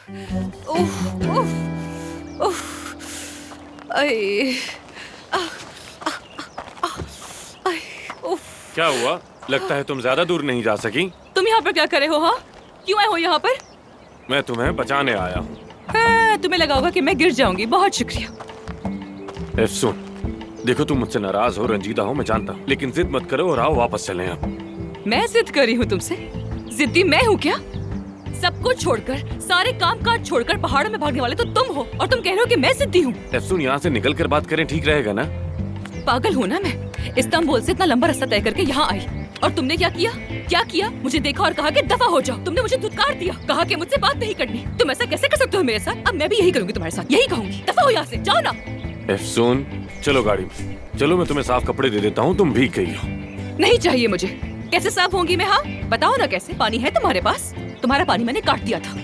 उफ, उफ, उफ, आई, आई, उफ। क्या हुआ? लगता है तुम ज्यादा दूर नहीं जा सकी। तुम यहाँ पर क्या करे हो? हाँ, क्यों आए हो यहाँ पर? मैं तुम्हें बचाने आया हूँ। हाँ, तुम्हें लगा होगा कि मैं गिर जाऊंगी। बहुत शुक्रिया। सुन, देखो तुम मुझसे नाराज हो, रंजीदा हो, मैं जानता हूँ, लेकिन जिद मत करो और आओ वापस चलें अब। मैं जिद कर रही हूँ तुमसे? जिद्दी मैं हूँ क्या? सब कुछ छोड़कर, सारे काम काज छोड़कर पहाड़ों में भागने वाले तो तुम हो, और तुम कह रहे हो कि मैं जिद्दी हूँ। सुन, यहाँ से निकल कर बात करें, ठीक रहेगा ना? पागल हूँ ना मैं? इस्तांबुल से इतना लंबा रास्ता तय करके यहाँ आई, और तुमने क्या किया? क्या किया? मुझे देखा और कहा कि दफा हो जाओ। तुमने मुझे धुतकार दिया, कहा कि मुझसे बात नहीं करनी। तुम ऐसा कैसे कर सकते हो मेरे साथ? अब मैं भी यही करूंगी तुम्हारे साथ, यही कहूंगी। दफा हो यहाँ से, जाओ ना। सुन, चलो गाड़ी में चलो, मैं तुम्हें साफ कपड़े दे देता हूँ, तुम भीग गई हो। नहीं चाहिए मुझे। कैसे साफ होंगी मैं? हाँ बताओ ना कैसे? पानी है तुम्हारे पास? तुम्हारा पानी मैंने काट दिया था।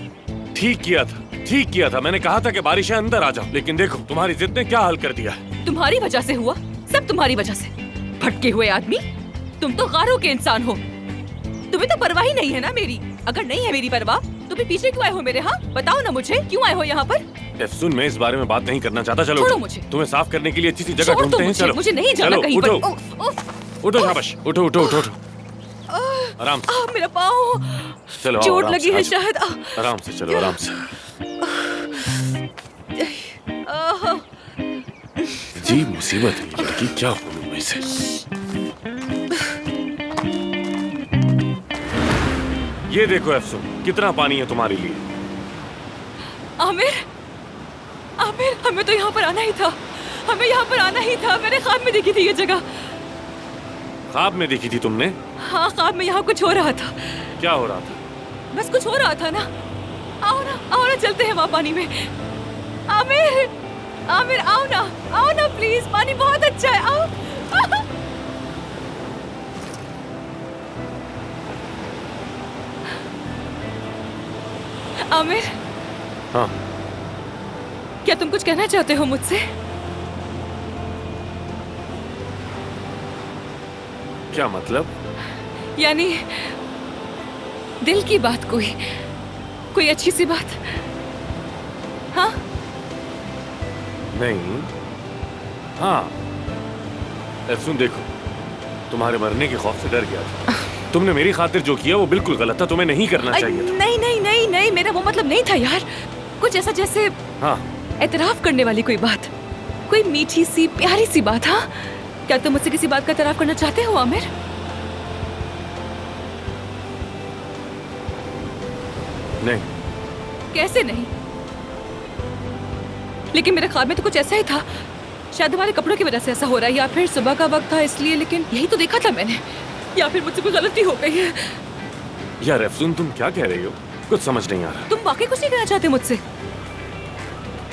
ठीक किया था, मैंने कहा था कि बारिश है, अंदर आ जाओ, लेकिन देखो तुम्हारी जिद ने क्या हाल कर दिया है। तुम्हारी वजह से हुआ, सब तुम्हारी वजह से। भटके हुए आदमी, तुम तो गारों के इंसान हो। तुम्हें तो परवाह ही नहीं है ना मेरी। अगर नहीं है मेरी परवाह तो भी पीछे क्यों आए हो मेरे? हाँ बताओ ना मुझे, क्यों आए हो यहाँ पर? सुन, मैं इस बारे में बात नहीं करना चाहता। चलो छोड़ो मुझे। तुम्हें साफ करने के लिए अच्छी सी जगह ढूंढते हैं। चलो मुझे नहीं जाना कहीं पर। उठो शाबाश, उठो उठो उठो उठो, आराम से। मेरा पाँव, चलो, चोट लगी है शायद। आराम से चलो, आराम से। जी मुसीबत है ये लड़की, क्या बोलूं मैं इसे। ये देखो अफसुन, कितना पानी है तुम्हारे लिए। आमिर, आमिर, हमें तो यहाँ पर आना ही था। हमें यहाँ पर आना ही था। मैंने ख्वाब में देखी थी ये जगह। ख्वाब में देखी थी तुमने? हाँ, ख्वाब में यहाँ कुछ हो रहा था। क्या हो रहा था? बस कुछ हो रहा था ना। आओ ना चलते हैं वहाँ पानी में। आमिर, आमिर आओ ना प्लीज, पानी बहुत अच्छा है, आओ। आमिर। हाँ। क्या तुम कुछ कहना चाहते हो मुझसे? क्या मतलब? यानी दिल की बात, कोई अच्छी सी बात? हाँ? नहीं। हाँ, सुन देखो, तुम्हारे मरने के खौफ से डर गया था। तुमने मेरी खातिर जो किया वो बिल्कुल गलत था, तुम्हें नहीं करना चाहिए था। नहीं, मेरा वो मतलब नहीं था यार। कुछ ऐसा जैसे हाँ, एतराफ करने वाली कोई बात, कोई मीठी सी प्यारी सी बात। हाँ, क्या तुम मुझसे किसी बात का एतराफ करना चाहते हो आमिर? नहीं। कैसे नहीं? लेकिन मेरे ख्वाब में तो कुछ ऐसा ही था। शायद हमारे कपड़ों की वजह से ऐसा हो रहा है, या फिर सुबह का वक्त था इसलिए, लेकिन यही तो देखा था मैंने। या फिर मुझसे कोई गलती हो गई है। यार अफसुन, तुम क्या कह रही हो? कुछ समझ नहीं आ रहा। तुम वाकई कुछ नहीं कहना चाहते मुझसे?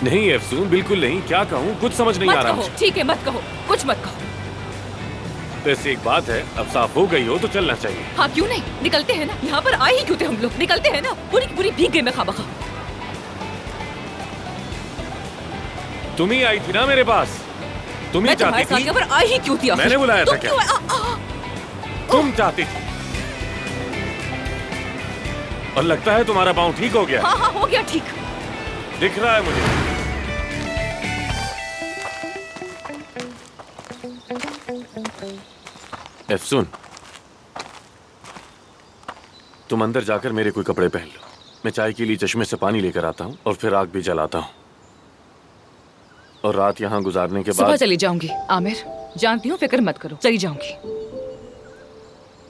नहीं अफसुन, बिल्कुल नहीं। क्या कहूँ, कुछ समझ नहीं आ रहा मुझे। ठीक है, मत कहो, कुछ मत कहो। वैसे एक बात है, अब साफ हो गई हो तो चलना चाहिए। हाँ क्यों नहीं, निकलते हैं ना। यहाँ पर आए ही क्यों थे हम लोग? निकलते हैं ना। पूरी की पूरी भीग गई मैं खामखा। तुम ही आई थी ना मेरे पास, तुम ही चाहती थी। यहाँ पर आई ही क्यों थी? मैंने बुलाया था क्या? तुम चाहती थी। और लगता है तुम्हारा पाँव ठीक हो गया। हाँ हो गया ठीक, दिख रहा है मुझे। सुन, तुम अंदर जाकर मेरे कोई कपड़े पहन लो। मैं चाय के लिए चश्मे से पानी लेकर आता हूँ और फिर आग भी जलाता हूँ, और रात यहाँ गुजारने के सुबह बाद चली जाऊंगी आमिर। जानती हूँ, फिक्र मत करो, चली जाऊंगी।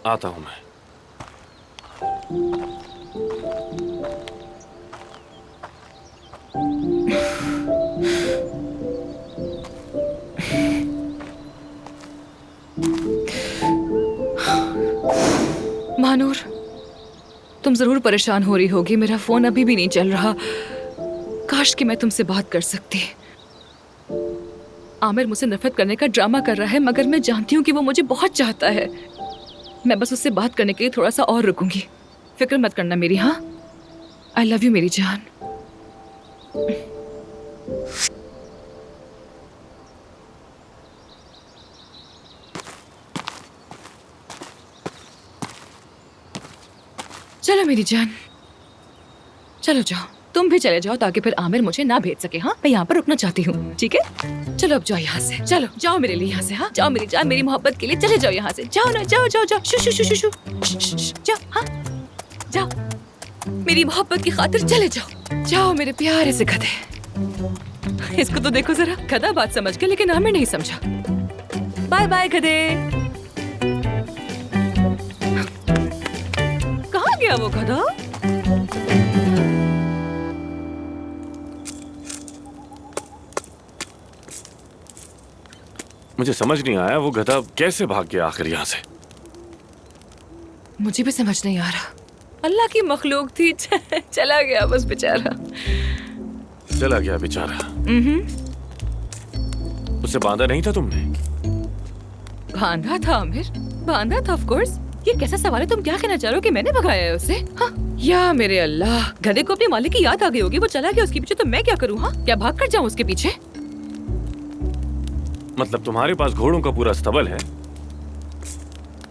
आता हूँ मैं। महानूर, तुम जरूर परेशान हो रही होगी। मेरा फोन अभी भी नहीं चल रहा। काश कि मैं तुमसे बात कर सकती। आमिर मुझसे नफरत करने का ड्रामा कर रहा है, मगर मैं जानती हूँ कि वो मुझे बहुत चाहता है। मैं बस उससे बात करने के लिए थोड़ा सा और रुकूंगी। फिक्र मत करना मेरी। हाँ, आई लव यू मेरी जान। चलो मेरी जान, चलो जाओ। तुम भी चले जाओ ताकि फिर आमिर मुझे ना भेज सके। हाँ, मैं यहाँ पर रुकना चाहती हूँ, ठीक है? चलो अब जाओ यहाँ से, चलो जाओ मेरे लिए यहाँ से। हाँ जाओ मेरी जान, मेरी मोहब्बत के लिए चले जाओ यहाँ से। जाओ ना, जाओ जाओ जाओ, शू शू शू शू शू, जाओ। हाँ जाओ, मेरी मोहब्बत की खातिर चले जाओ। जाओ मेरे प्यारे से गधे। इसको तो देखो जरा, गधा बात समझ गया लेकिन आमिर नहीं समझा। बाय बाय गधे। कहाँ गया वो गधा? मुझे समझ नहीं आया वो गधा कैसे भाग गया आखिर यहाँ से। मुझे भी समझ नहीं आ रहा। अल्लाह की मखलूक थी, चला गया बस बेचारा। चला गया बेचारा। उसे बांधा नहीं था तुमने? बांधा था आमिर, बांधा था ऑफ कोर्स। ये कैसा सवाल है? तुम क्या कहना चाह रहे हो कि मैंने भगाया है उसे? हाँ? या मेरे अल्लाह, गधे को अपने मालिक की याद आ गई होगी, वो चला गया उसके पीछे, तो मैं क्या करूँ? हाँ, क्या भाग कर जाऊँ उसके पीछे? मतलब तुम्हारे पास घोड़ों का पूरा स्तबल है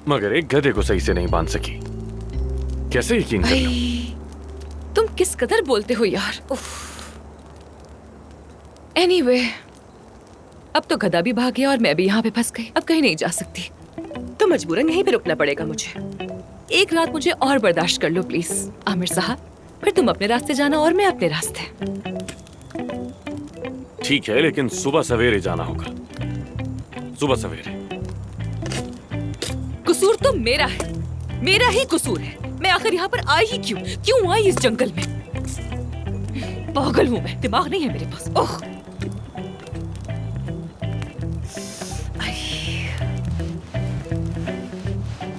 मगर एक गधे को सही से नहीं बांध सकी। कैसे यकीन कर लूं? तुम किस कदर बोलते हो यार। एनीवे, अब तो गधा भी भाग गया और मैं भी यहाँ पे फंस गई। अब कहीं नहीं जा सकती, तो मजबूरन यहीं पे रुकना पड़ेगा मुझे। एक रात मुझे और बर्दाश्त कर लो प्लीज आमिर साहब, फिर तुम अपने रास्ते जाना और मैं अपने रास्ते। ठीक है, लेकिन सुबह सवेरे जाना होगा, सुबह सवेरे। कसूर तो मेरा है, मेरा ही कसूर है। मैं आखिर यहाँ पर आई ही क्यों आई इस जंगल में? पागल हूँ मैं, दिमाग नहीं है मेरे पास। ओह,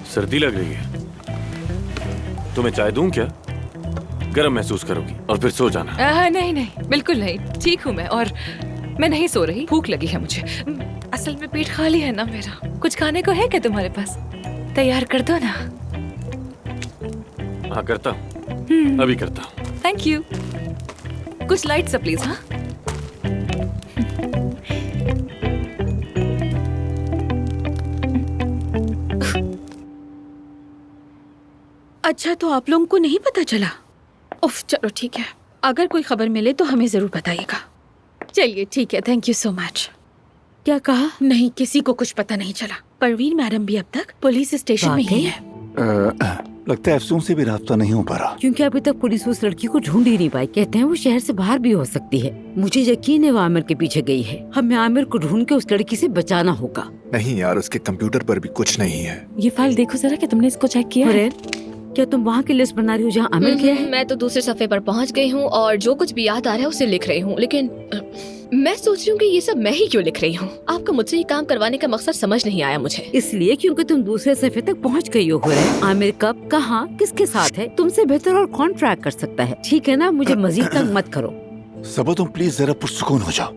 सर्दी लग रही है, तुम्हें चाय दूं क्या? गर्म महसूस करोगी और फिर सो जाना। नहीं नहीं, बिल्कुल नहीं, ठीक हूँ मैं, और मैं नहीं सो रही। भूख लगी है मुझे, असल में पेट खाली है ना मेरा। कुछ खाने को है क्या तुम्हारे पास? तैयार कर दो ना। हाँ करता हूँ, अभी करता हूँ। Thank you. कुछ लाइट सा प्लीज। हाँ अच्छा, तो आप लोगों को नहीं पता चला? उफ, चलो ठीक है, अगर कोई खबर मिले तो हमें जरूर बताइएगा। चलिए ठीक है, थैंक यू सो मच। क्या कहा? नहीं, किसी को कुछ पता नहीं चला। परवीन मैडम भी अब तक पुलिस स्टेशन में ही है। लगता है अफसों से भी रास्ता नहीं हो पा रहा, क्योंकि अभी तक पुलिस उस लड़की को ढूंढ ही नहीं पाई। कहते हैं वो शहर से बाहर भी हो सकती है। मुझे यकीन है वो आमिर के पीछे गई है। हमें आमिर को ढूंढ के उस लड़की से बचाना होगा। नहीं यार, उसके कंप्यूटर पर भी कुछ नहीं है। ये फाइल देखो जरा, क्या तुमने इसको चेक किया? क्या तुम वहाँ की लिस्ट बना रही हो जहाँ आमिर गया है? मैं तो दूसरे सफे पर पहुँच गई हूँ और जो कुछ भी याद आ रहा है उसे लिख रही हूँ, लेकिन मैं सोच रही हूँ कि ये सब मैं ही क्यों लिख रही हूँ। आपको मुझसे ये काम करवाने का मकसद समझ नहीं आया मुझे। इसलिए क्योंकि तुम दूसरे सफे तक पहुँच गई हो। आमिर कब, कहाँ, किसके साथ है, तुमसे बेहतर और कौन ट्रैक कर सकता है? ठीक है ना, मुझे मजीद तंग मत करो। सबा तुम प्लीज जरा पुरसुकून हो जाओ।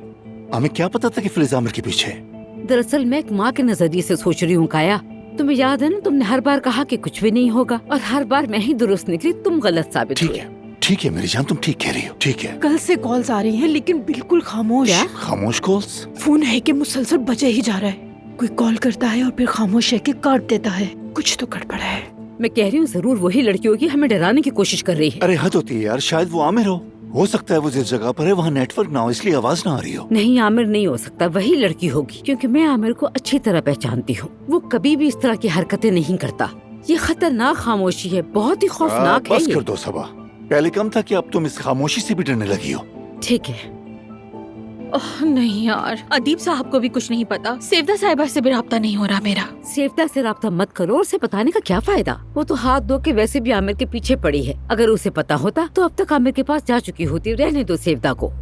हमें क्या पता था कि फिलिज आमिर के पीछे है। दरअसल मैं एक माँ के नजरिए से सोच रही हूँ काया। तुम्हें याद है ना, तुमने हर बार कहा कि कुछ भी नहीं होगा और हर बार मैं ही दुरुस्त निकली, तुम गलत साबित हुए। ठीक है मेरी जान, तुम ठीक कह रही हो। ठीक है, कल से कॉल्स आ रही हैं लेकिन बिल्कुल खामोश। क्या? खामोश कॉल्स? फोन है कि मुसलसल बजे ही जा रहा है। कोई कॉल करता है और फिर खामोश है कि काट देता है। कुछ तो गड़बड़ है। मैं कह रही हूँ जरूर वही लड़की होगी, हमें डराने की कोशिश कर रही है। अरे हद होती है यार, शायद वो आमिर हो सकता है वो जिस जगह पर है वहाँ नेटवर्क ना हो, इसलिए आवाज ना आ रही हो। नहीं, आमिर नहीं हो सकता, वही लड़की होगी, क्योंकि मैं आमिर को अच्छी तरह पहचानती हूँ। वो कभी भी इस तरह की हरकतें नहीं करता। ये खतरनाक खामोशी है, बहुत ही खौफनाक है बस ये। कर दो सबा, पहले कम था कि अब तुम इस खामोशी से भी डरने लगी हो। ठीक है। ओह नहीं यार, अदीब साहब को भी कुछ नहीं पता। सेवदा साहिबा से भी राब्ता नहीं हो रहा मेरा। सेवता से राब्ता मत करो, और उसे बताने का क्या फायदा? वो तो हाथ धो के वैसे भी आमिर के पीछे पड़ी है। अगर उसे पता होता तो अब तक आमिर के पास जा चुकी होती। रहने दो सेवदा को।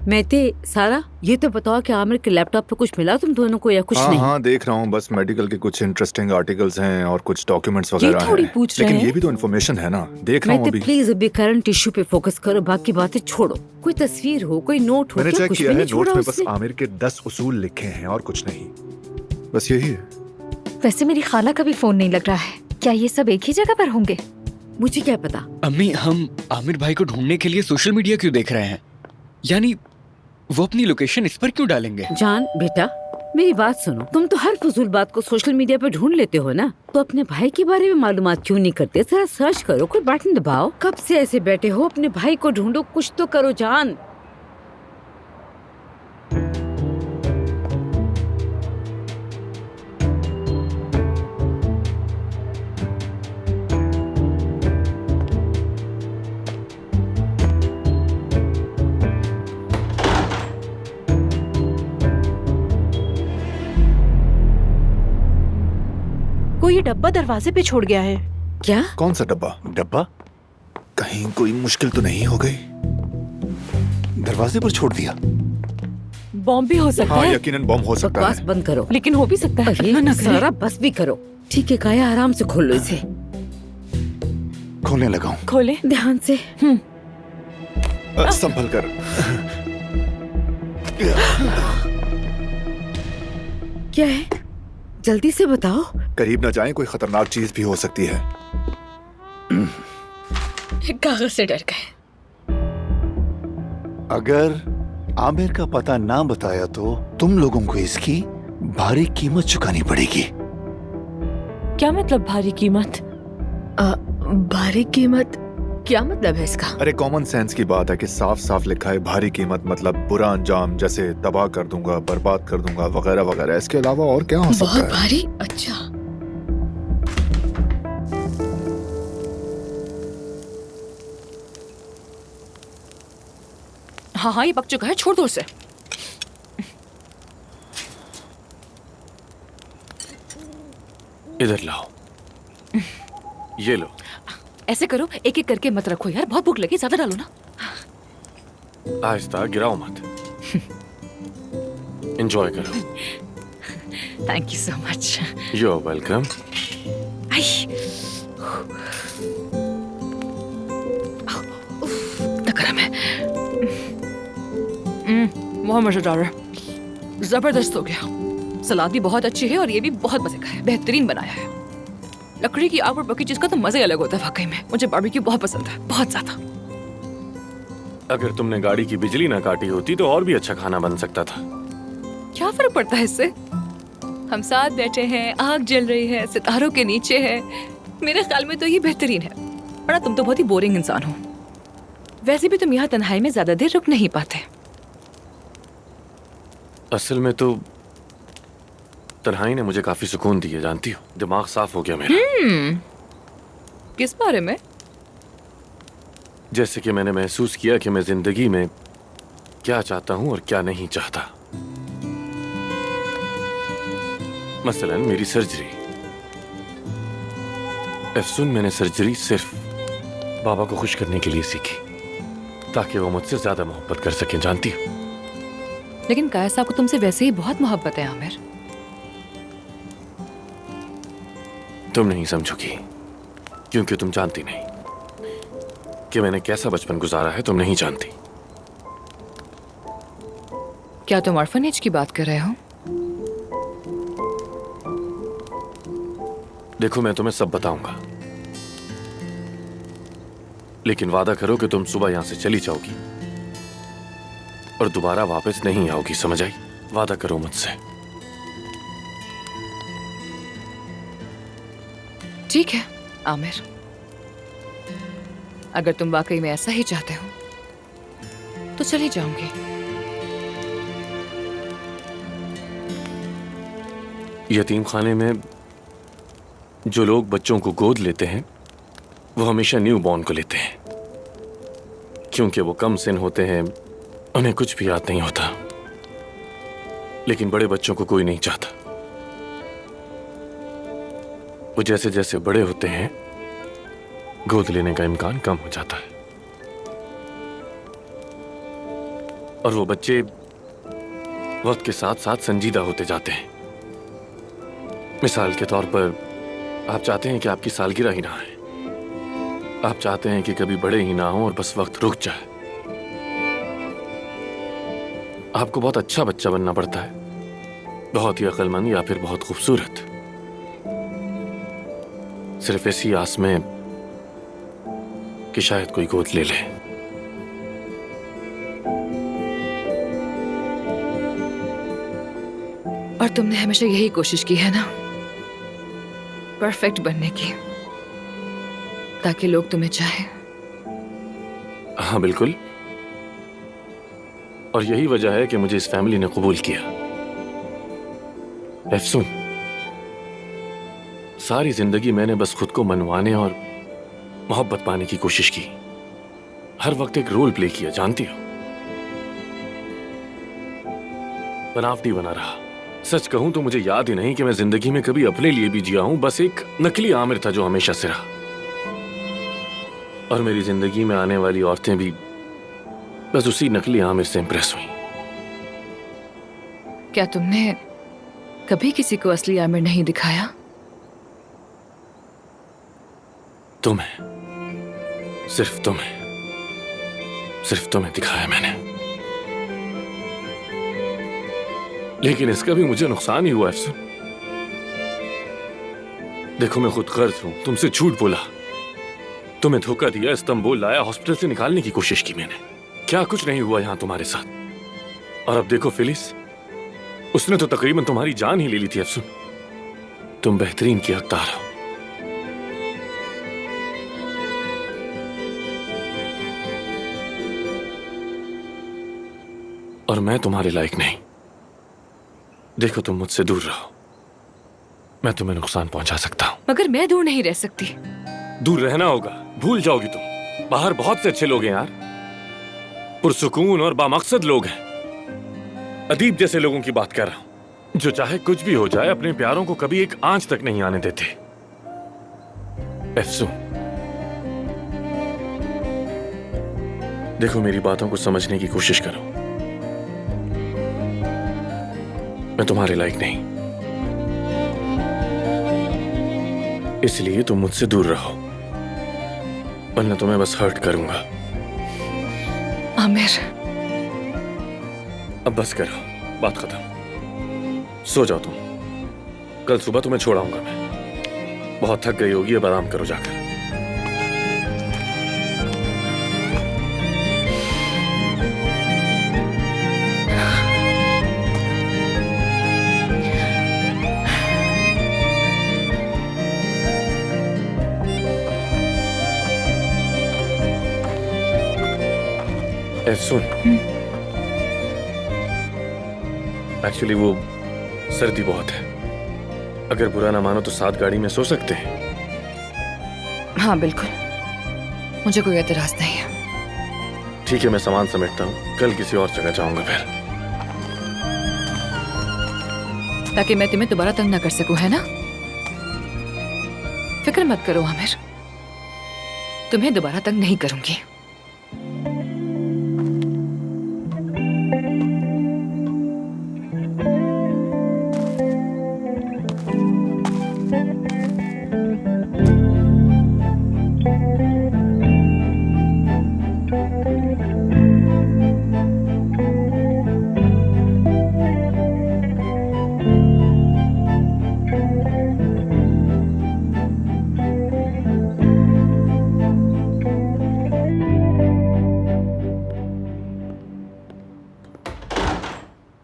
मैते, सारा, ये तो बताओ कि आमिर के लैपटॉप पे कुछ मिला तुम दोनों को या कुछ नहीं? हाँ देख रहा हूँ, बस मेडिकल के कुछ इंटरेस्टिंग आर्टिकल्स हैं और कुछ डॉक्यूमेंट्स वगैरह थोड़ी हैं। पूछ रहे लेकिन हैं। ये भी तो इन्फॉर्मेशन है ना, देख रहा हूँ मैते अभी। प्लीज अभी करंट इशू पे फोकस करो, बाकी बातें छोड़ो। कोई तस्वीर हो, कोई नोट हो, मैंने क्या चेक कुछ किया भी है, नहीं नोट छोड़ा में बस उसने? आमिर के 10 उसूल लिखे हैं और कुछ नहीं, बस यही है। वैसे मेरी खाला का भी फोन नहीं लग रहा है। क्या ये सब एक ही जगह पर होंगे? मुझे क्या पता। अम्मी, हम आमिर भाई को ढूंढने के लिए सोशल मीडिया क्यों देख रहे हैं? यानी वो अपनी लोकेशन इस पर क्यों डालेंगे? जान बेटा, मेरी बात सुनो, तुम तो हर फजूल बात को सोशल मीडिया पे ढूंढ लेते हो ना, तो अपने भाई के बारे में मालूमात क्यों नहीं करते? जरा सर्च करो, कोई बटन दबाओ। कब से ऐसे बैठे हो? अपने भाई को ढूंढो, कुछ तो करो जान। कोई ये डब्बा दरवाजे पे छोड़ गया है। क्या? कौन सा डब्बा? डब्बा कहीं कोई मुश्किल तो नहीं हो गई? दरवाजे पर छोड़ दिया। बॉम्ब भी हो सकता हाँ, है। यकीनन बम हो सकता बकवास है। बंद करो। लेकिन हो भी सकता है। अरे ना करें। सारा बस भी करो। ठीक है काया, आराम से खोलो इसे, खोलने लगा हूँ। खोले। ध्यान से। संभल कर। क्या है? जल्दी से बताओ। करीब न जाएं, कोई खतरनाक चीज भी हो सकती है। कागज से डर गए। अगर आमिर का पता ना बताया तो तुम लोगों को इसकी भारी कीमत चुकानी पड़ेगी। क्या मतलब भारी कीमत? भारी कीमत? क्या मतलब है इसका? अरे कॉमन सेंस की बात है कि साफ साफ लिखा है भारी कीमत मतलब बुरा अंजाम, जैसे तबाह कर दूंगा, बर्बाद कर दूंगा, वगैरह वगैरह। इसके अलावा और क्या हो सकता बहुत है? भारी? अच्छा। हाँ हाँ, ये पक चुका है, छोड़ दो उसे। इधर लाओ, ये लो। ऐसे करो, एक एक करके मत रखो यार, बहुत भूख लगी, ज्यादा डालो ना। आहिस्ता, गिराओ मत। एंजॉय करो। Thank you so much. You are welcome. गरम है। बहुत मजेदार है, जबरदस्त हो गया। सलाद भी बहुत अच्छी है और ये भी बहुत मजे का है, बेहतरीन बनाया है। लकड़ी की आग पर पकी चीज का तो मजा ही अलग होता है वाकई में। मुझे बारबेक्यू बहुत पसंद है, बहुत ज्यादा। अगर तुमने गाड़ी की बिजली ना काटी होती तो और भी अच्छा खाना बन सकता था। क्या फर्क पड़ता है इससे? हम साथ बैठे हैं, आग जल रही है, सितारों के नीचे है। मेरे ख्याल में तो ये बेहतरीन है। और तुम तो बहुत ही बोरिंग इंसान हो। वैसे भी तुम यहाँ तन्हाई में ज्यादा देर रुक नहीं पाते। असल में तो तन्हाई ने मुझे काफी सुकून दिया, जानती हो। दिमाग साफ हो गया मेरा। किस बारे में? जैसे कि मैंने महसूस किया कि मैं जिंदगी में क्या चाहता हूं और क्या नहीं चाहता। मसलन मेरी सर्जरी। अफसुन मैंने सर्जरी सिर्फ बाबा को खुश करने के लिए सीखी, ताकि वो मुझसे ज्यादा मोहब्बत कर सकें, जानती हो। लेकिन काया साहब को तुमसे वैसे ही बहुत मोहब्बत है आमिर। तुम नहीं समझोगी, क्योंकि तुम जानती नहीं कि मैंने कैसा बचपन गुजारा है। तुम नहीं जानती। क्या तुम ऑर्फनेज की बात कर रहे हो? देखो, मैं तुम्हें सब बताऊंगा, लेकिन वादा करो कि तुम सुबह यहां से चली जाओगी और दोबारा वापस नहीं आओगी, समझ आई? वादा करो मुझसे। ठीक है आमिर, अगर तुम वाकई में ऐसा ही चाहते हो तो चली जाऊंगी। यतीम खाने में जो लोग बच्चों को गोद लेते हैं वो हमेशा न्यू बॉर्न को लेते हैं, क्योंकि वो कम सिन होते हैं, उन्हें कुछ भी याद नहीं होता। लेकिन बड़े बच्चों को कोई नहीं चाहता। वो जैसे जैसे बड़े होते हैं गोद लेने का इम्कान कम हो जाता है, और वो बच्चे वक्त के साथ साथ संजीदा होते जाते हैं। मिसाल के तौर पर, आप चाहते हैं कि आपकी सालगिरह ही ना आए, आप चाहते हैं कि कभी बड़े ही ना हो और बस वक्त रुक जाए। आपको बहुत अच्छा बच्चा बनना पड़ता है, बहुत ही अक्लमंद या फिर बहुत खूबसूरत, सिर्फ ऐसी आस में कि शायद कोई गोद ले ले। और तुमने हमेशा यही कोशिश की है ना, परफेक्ट बनने की, ताकि लोग तुम्हें चाहें। हाँ बिल्कुल, और यही वजह है कि मुझे इस फैमिली ने कबूल किया। एफसून, सारी जिंदगी मैंने बस खुद को मनवाने और मोहब्बत पाने की कोशिश की। हर वक्त एक रोल प्ले किया, जानती हो। बनावटी बना रहा। सच कहूं तो मुझे याद ही नहीं कि मैं जिंदगी में कभी अपने लिए भी जिया हूं। बस एक नकली आमिर था जो हमेशा से रहा। और मेरी जिंदगी में आने वाली औरतें भी बस उसी नकली आमिर से इंप्रेस हुई। क्या तुमने कभी किसी को असली आमिर नहीं दिखाया? तुम्हें, सिर्फ तुम्हें दिखाया मैंने। लेकिन इसका भी मुझे नुकसान ही हुआ अफसर। देखो मैं खुद गर्ज हूं, तुमसे झूठ बोला, तुम्हें धोखा दिया, इस्तांबुल लाया, हॉस्पिटल से निकालने की कोशिश की मैंने। क्या कुछ नहीं हुआ यहां तुम्हारे साथ। और अब देखो फिलिस, उसने तो तकरीबन तुम्हारी जान ही ले ली थी अफसर। तुम बेहतरीन की हकदार हो। और मैं तुम्हारे लायक नहीं। देखो तुम मुझसे दूर रहो, मैं तुम्हें नुकसान पहुंचा सकता हूं। मगर मैं दूर नहीं रह सकती। दूर रहना होगा, भूल जाओगी तुम। बाहर बहुत से अच्छे लोग हैं यार, पुरसुकून और बामकसद लोग हैं। अदीब जैसे लोगों की बात कर रहा हूं, जो चाहे कुछ भी हो जाए अपने प्यारों को कभी एक आंच तक नहीं आने देते। एफसून, देखो मेरी बातों को समझने की कोशिश करो। मैं तुम्हारे लायक नहीं, इसलिए तुम मुझसे दूर रहो, वरना तुम्हें बस हर्ट करूंगा। आमिर, अब बस करो, बात खत्म। सो जाओ तुम, कल सुबह तुम्हें छोड़ाऊंगा मैं। बहुत थक गई होगी, अब आराम करो जाकर। सुन, एक्चुअली वो सर्दी बहुत है। अगर बुरा ना मानो तो साथ गाड़ी में सो सकते हैं। हाँ बिल्कुल, मुझे कोई एतराज नहीं है। ठीक है, मैं सामान समेटता हूँ, कल किसी और जगह जाऊंगा फिर, ताकि मैं तुम्हें दोबारा तंग ना कर सकूं, है ना? फिक्र मत करो आमिर, तुम्हें दोबारा तंग नहीं करूंगी।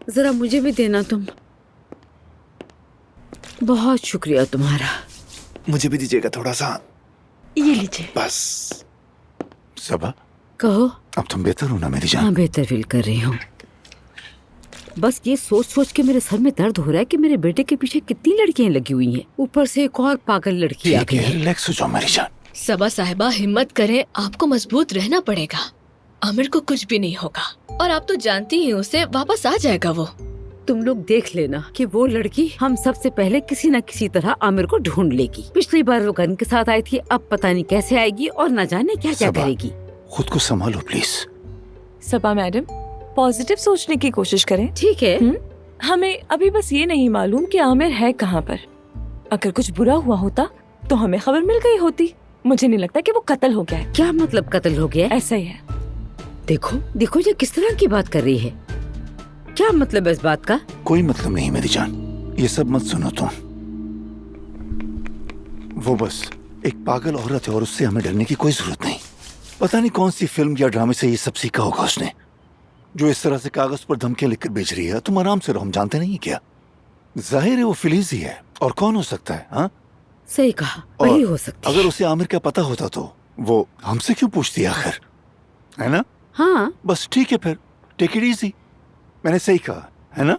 जरा मुझे भी देना तुम। बहुत शुक्रिया तुम्हारा। मुझे भी दीजिएगा थोड़ा सा। ये लीजिए। बस। सबा, कहो। अब तुम बेहतर हो ना मेरी जान? हाँ, बेहतर फील कर रही हूँ। बस ये सोच सोच के मेरे सर में दर्द हो रहा है कि मेरे बेटे के पीछे कितनी लड़कियां लगी हुई हैं। ऊपर से एक और पागल लड़की आ गई है। रिलैक्स हो जाओ मेरी जान। सबा साहिबा, हिम्मत करें, आपको मजबूत रहना पड़ेगा। आमिर को कुछ भी नहीं होगा, और आप तो जानती ही उसे वापस आ जाएगा वो। तुम लोग देख लेना कि वो लड़की हम सबसे पहले किसी न किसी तरह आमिर को ढूंढ लेगी। पिछली बार वो गन के साथ आई थी, अब पता नहीं कैसे आएगी और न जाने क्या क्या करेगी। खुद को संभालो प्लीज। सबा मैडम, पॉजिटिव सोचने की कोशिश करें। ठीक है। हमें अभी बस ये नहीं मालूम कि आमिर है कहाँ पर। अगर कुछ बुरा हुआ होता तो हमें खबर मिल गई होती। मुझे नहीं लगता कि वो कत्ल हो गया है। क्या मतलब कत्ल हो गया? ऐसा ही है। देखो देखो, ये किस तरह की बात कर रही है। क्या मतलब है इस बात का? कोई मतलब नहीं मेरी जान, ये सब मत सुनो तुम। वो बस एक पागल औरत है और उससे हमें डरने की कोई जरूरत नहीं। पता नहीं कौन सी फिल्म या ड्रामे से ये सब सीखा होगा उसने, जो इस तरह से कागज पर धमकियां लिखकर भेज रही है। तुम आराम से रहो, हम जानते नहीं क्या। जाहिर है वो फिलीज ही है, और कौन हो सकता है? हाँ, सही कहा, और वही हो सकती है। अगर उसे आमिर का पता होता तो वो हमसे क्यों पूछती आखिर, है ना? हाँ, बस ठीक है फिर, टेक इट इजी। मैंने सही कहा है ना?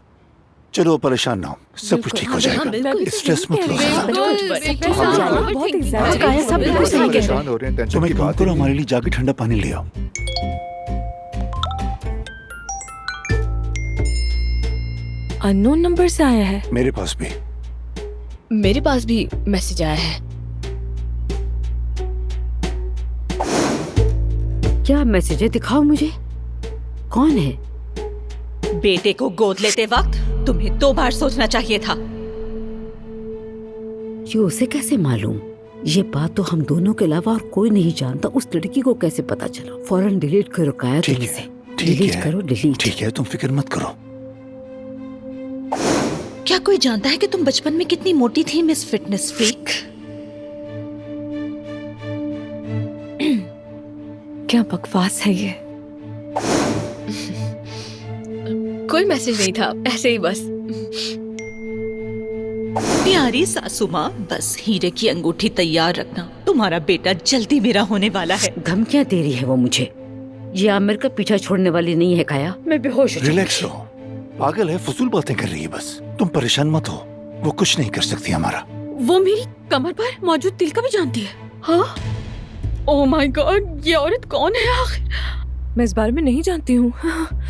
चलो परेशान ना हो, सब कुछ ठीक हो जाएगा, स्ट्रेस मत लो ज़्यादा। बहुत एग्जैक्ट सब बिल्कुल सही कह रहे हैं। परेशान हो रहे हैं, तुम टेंशन एक की काम बात करो, ही हमारे नहीं लिए जाके ठंडा पानी ले आओ। अननोन नंबर से आया है। मेरे पास भी। मेरे पास भी मैसेज आया है। क्या मैसेज है? दिखाओ मुझे, कौन है? बेटे को गोद लेते वक्त तुम्हें 2 बार सोचना चाहिए था। ये उसे कैसे मालूम? ये बात तो हम दोनों के अलावा और कोई नहीं जानता। उस लड़की को कैसे पता चला? फौरन डिलीट करो काया, ठीक तुम है, इसे ठीक डिलीट है, करो, डिलीट। ठीक है, तुम फिक्र मत करो। क्या कोई जानता है कि तुम बचपन में कितनी मोटी थी मिस फिटनेस फ्रीक? क्या बकवास है ये? कोई मैसेज नहीं था, ऐसे ही बस। प्यारी सासू माँ, बस हीरे की अंगूठी तैयार रखना, तुम्हारा बेटा जल्दी मेरा होने वाला है। धमकियां दे रही है वो मुझे। ये आमिर का पीछा छोड़ने वाली नहीं है काया, मैं बेहोश हो जाऊंगी। रिलैक्स रहो, पागल है, फजूल बातें कर रही है बस। तुम परेशान मत हो, वो कुछ नहीं कर सकती हमारा। वो मेरी कमर पर मौजूद तिल का भी जानती है? हाँ, ओह माय गॉड, ये औरत कौन है आखिर? मैं इस बारे में नहीं जानती हूँ।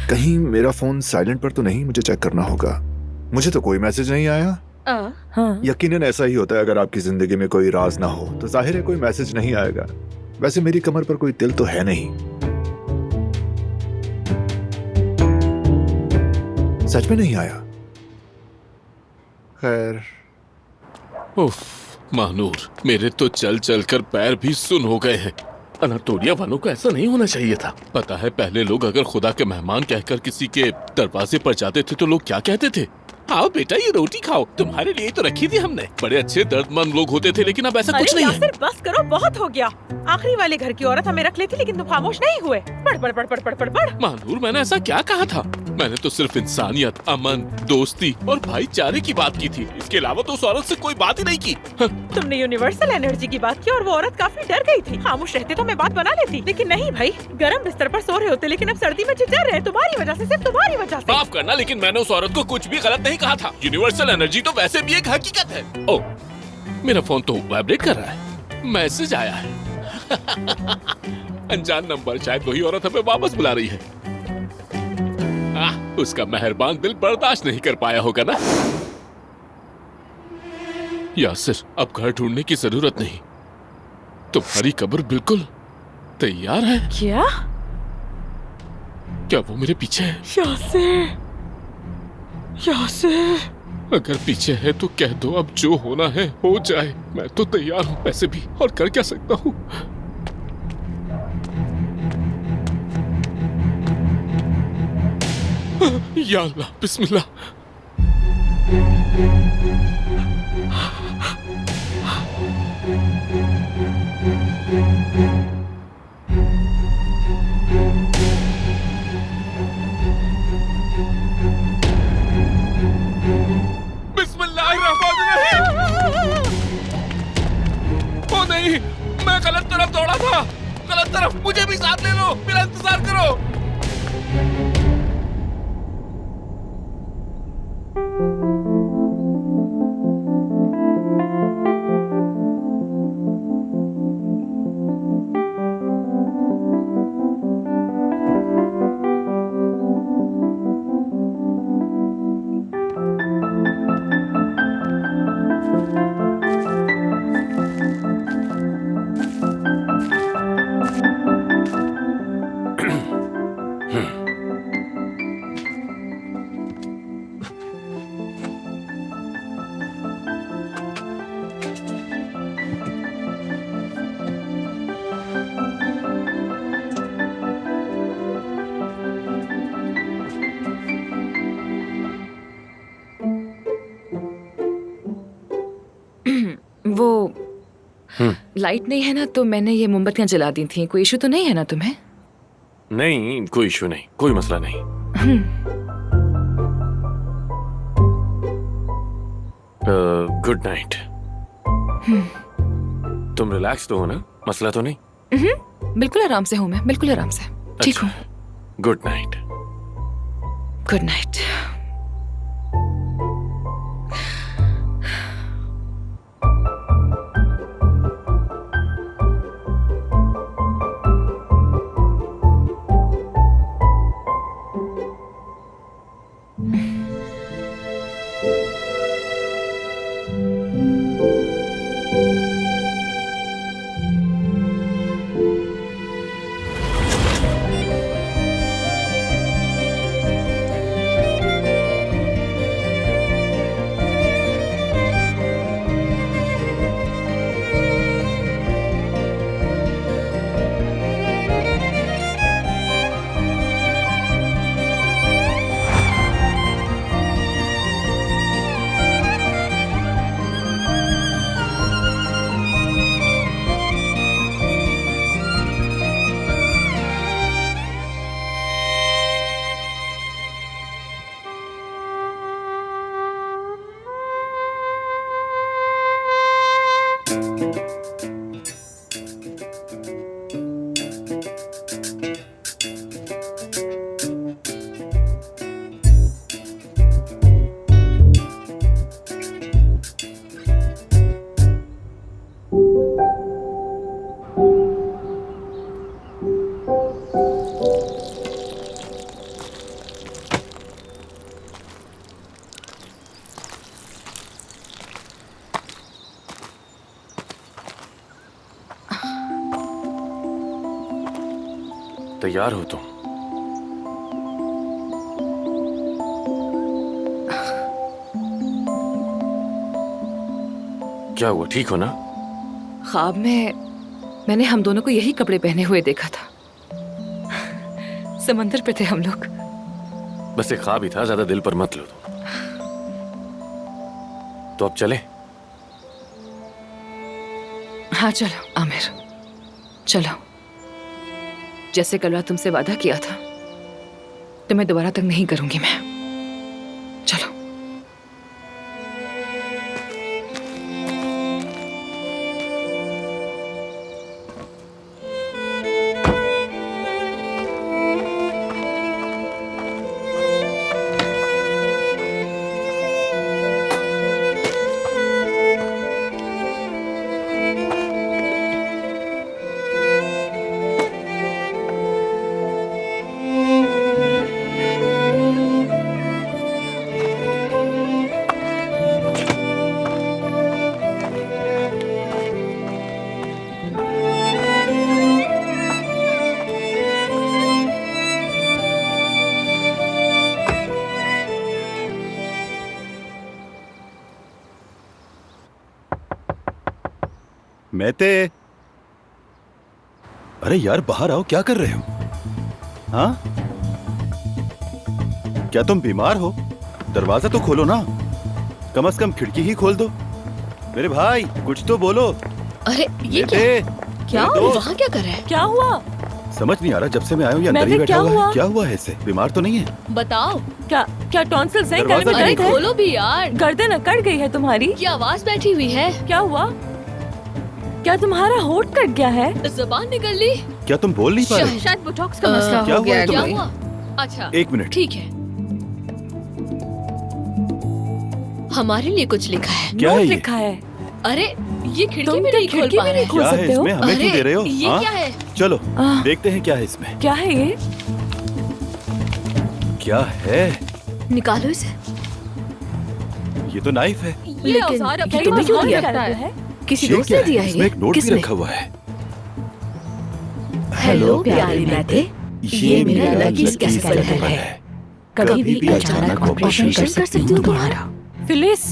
कहीं मेरा फोन साइलेंट पर तो नहीं, मुझे चेक करना होगा। मुझे तो कोई मैसेज नहीं आया। हाँ, यकीनन ऐसा ही होता है, अगर आपकी जिंदगी में कोई राज ना हो तो जाहिर है कोई मैसेज नहीं आएगा। वैसे मेरी कमर पर कोई तिल तो है नहीं। सच में नहीं आया। खैर, उफ, महानूर, मेरे तो चल चल कर पैर भी सुन हो गए हैं। अनातोलिया वालों को ऐसा नहीं होना चाहिए था। पता है, पहले लोग अगर खुदा के मेहमान कहकर किसी के दरवाजे पर जाते थे तो लोग क्या कहते थे? आओ बेटा, ये रोटी खाओ, तुम्हारे लिए तो रखी थी हमने। बड़े अच्छे दर्दमंद लोग होते थे, लेकिन अब ऐसा कुछ नहीं है। बस करो, बहुत हो गया। आखिरी वाले घर की औरत हमें रख लेती, लेकिन तुम खामोश नहीं हुए। पढ़ पढ़ पढ़ पढ़ पढ़ पढ़ पढ़। महानूर, मैंने ऐसा क्या कहा था? मैंने तो सिर्फ इंसानियत, अमन, दोस्ती और भाईचारे की बात की थी। इसके अलावा तो उस औरत से कोई बात ही नहीं की। तुमने यूनिवर्सल एनर्जी की बात की और वो औरत काफी डर गई थी। खामोश रहते तो मैं बात बना लेती, लेकिन नहीं भाई। गर्म बिस्तर पर सो रहे होते, लेकिन अब सर्दी में चिल्ला रहे तुम्हारी वजह से, सिर्फ तुम्हारी वजह से। माफ करना, लेकिन मैंने उस औरत को कुछ भी गलत नहीं कहा था। यूनिवर्सल एनर्जी तो वैसे भी एक हकीकत है। ओह, मेरा फोन तो वाइब्रेट कर रहा है। मैसेज आया है। अनजान नंबर, शायद वही औरत हमें वापस बुला रही है। उसका मेहरबान दिल बर्दाश्त नहीं कर पाया होगा ना। यासिर, अब घर ढूंढने की जरूरत नहीं, तुम्हारी कब्र बिल्कुल तैयार है। क्या? क्या वो मेरे पीछे है? यासिर, यासिर। अगर पीछे है तो कह दो, अब जो होना है हो जाए। मैं तो तैयार हूँ वैसे भी, और कर क्या सकता हूँ। या अल्लाह, बिस्मिल्लाह। ओ नहीं, मैं गलत तरफ दौड़ा था। गलत तरफ, मुझे भी साथ ले लो, मेरा इंतजार करो। वो लाइट नहीं है ना, तो मैंने ये मोमबत्तियां जला दी थी। कोई इशू तो नहीं है ना तुम्हें? नहीं, कोई इशू नहीं, कोई मसला नहीं। Good night. तुम रिलैक्स तो हो ना? मसला तो नहीं? बिल्कुल आराम से हूँ मैं, बिल्कुल आराम से ठीक हूँ। Good night. Good night. तैयार हो तुम? क्या हुआ, ठीक हो ना? ख्वाब में मैंने हम दोनों को यही कपड़े पहने हुए देखा था। समंदर पे थे हम लोग। बस एक ख्वाब ही था, ज्यादा दिल पर मत लो तुम। तो अब चले? हाँ चलो आमिर, चलो। जैसे कल रात तुमसे वादा किया था, तुम्हें दोबारा तक नहीं करूंगी मैं। चलो। मेहते, अरे यार बाहर आओ, क्या कर रहे हो? हाँ, क्या तुम बीमार हो? दरवाजा तो खोलो ना, कम से कम खिड़की ही खोल दो। मेरे भाई कुछ तो बोलो। अरे ये क्या वहाँ क्या कर रहे हैं? क्या हुआ? समझ नहीं आ रहा, जब से मैं आया हूँ ये अंदर ही बैठा हुआ है। क्या हुआ है इसे? बीमार तो नहीं है? बताओ। क्या टॉन्सिल्स हैं? गले में अरे दर्द है? खोलो भी यार। गर्दन अकड़ गई है तुम्हारी? ये आवाज बैठी हुई है। क्या हुआ? क्या तुम्हारा होंठ कट गया है? जुबान निकल ली? क्या तुम बोल नहीं पा रहे? शायद बोटॉक्स का मसला हो गया है। क्या हुआ? अच्छा एक मिनट, ठीक है। हमारे लिए कुछ लिखा है। क्या है ये? लिखा है? अरे ये खिड़की तुम भी नहीं खोल पा रहे। क्या है इसमें? हमें क्यों दे रहे हो? ये क्या है? चलो देखते हैं क्या है इसमें। क्या है ये? क्या है? निकालो इसे। ये तो नाइफ है। ये औजार अब तुम्हें क्यों दिया है? किसी दोस्त ने दिया है? इसमें एक नोट भी रखा हुआ है। हेलो प्यारी मेहते, ये मेरा लकी स्केल है। कभी भी अचानक ऑपरेशन कर सकती हूँ तुम्हारा। फिलिस,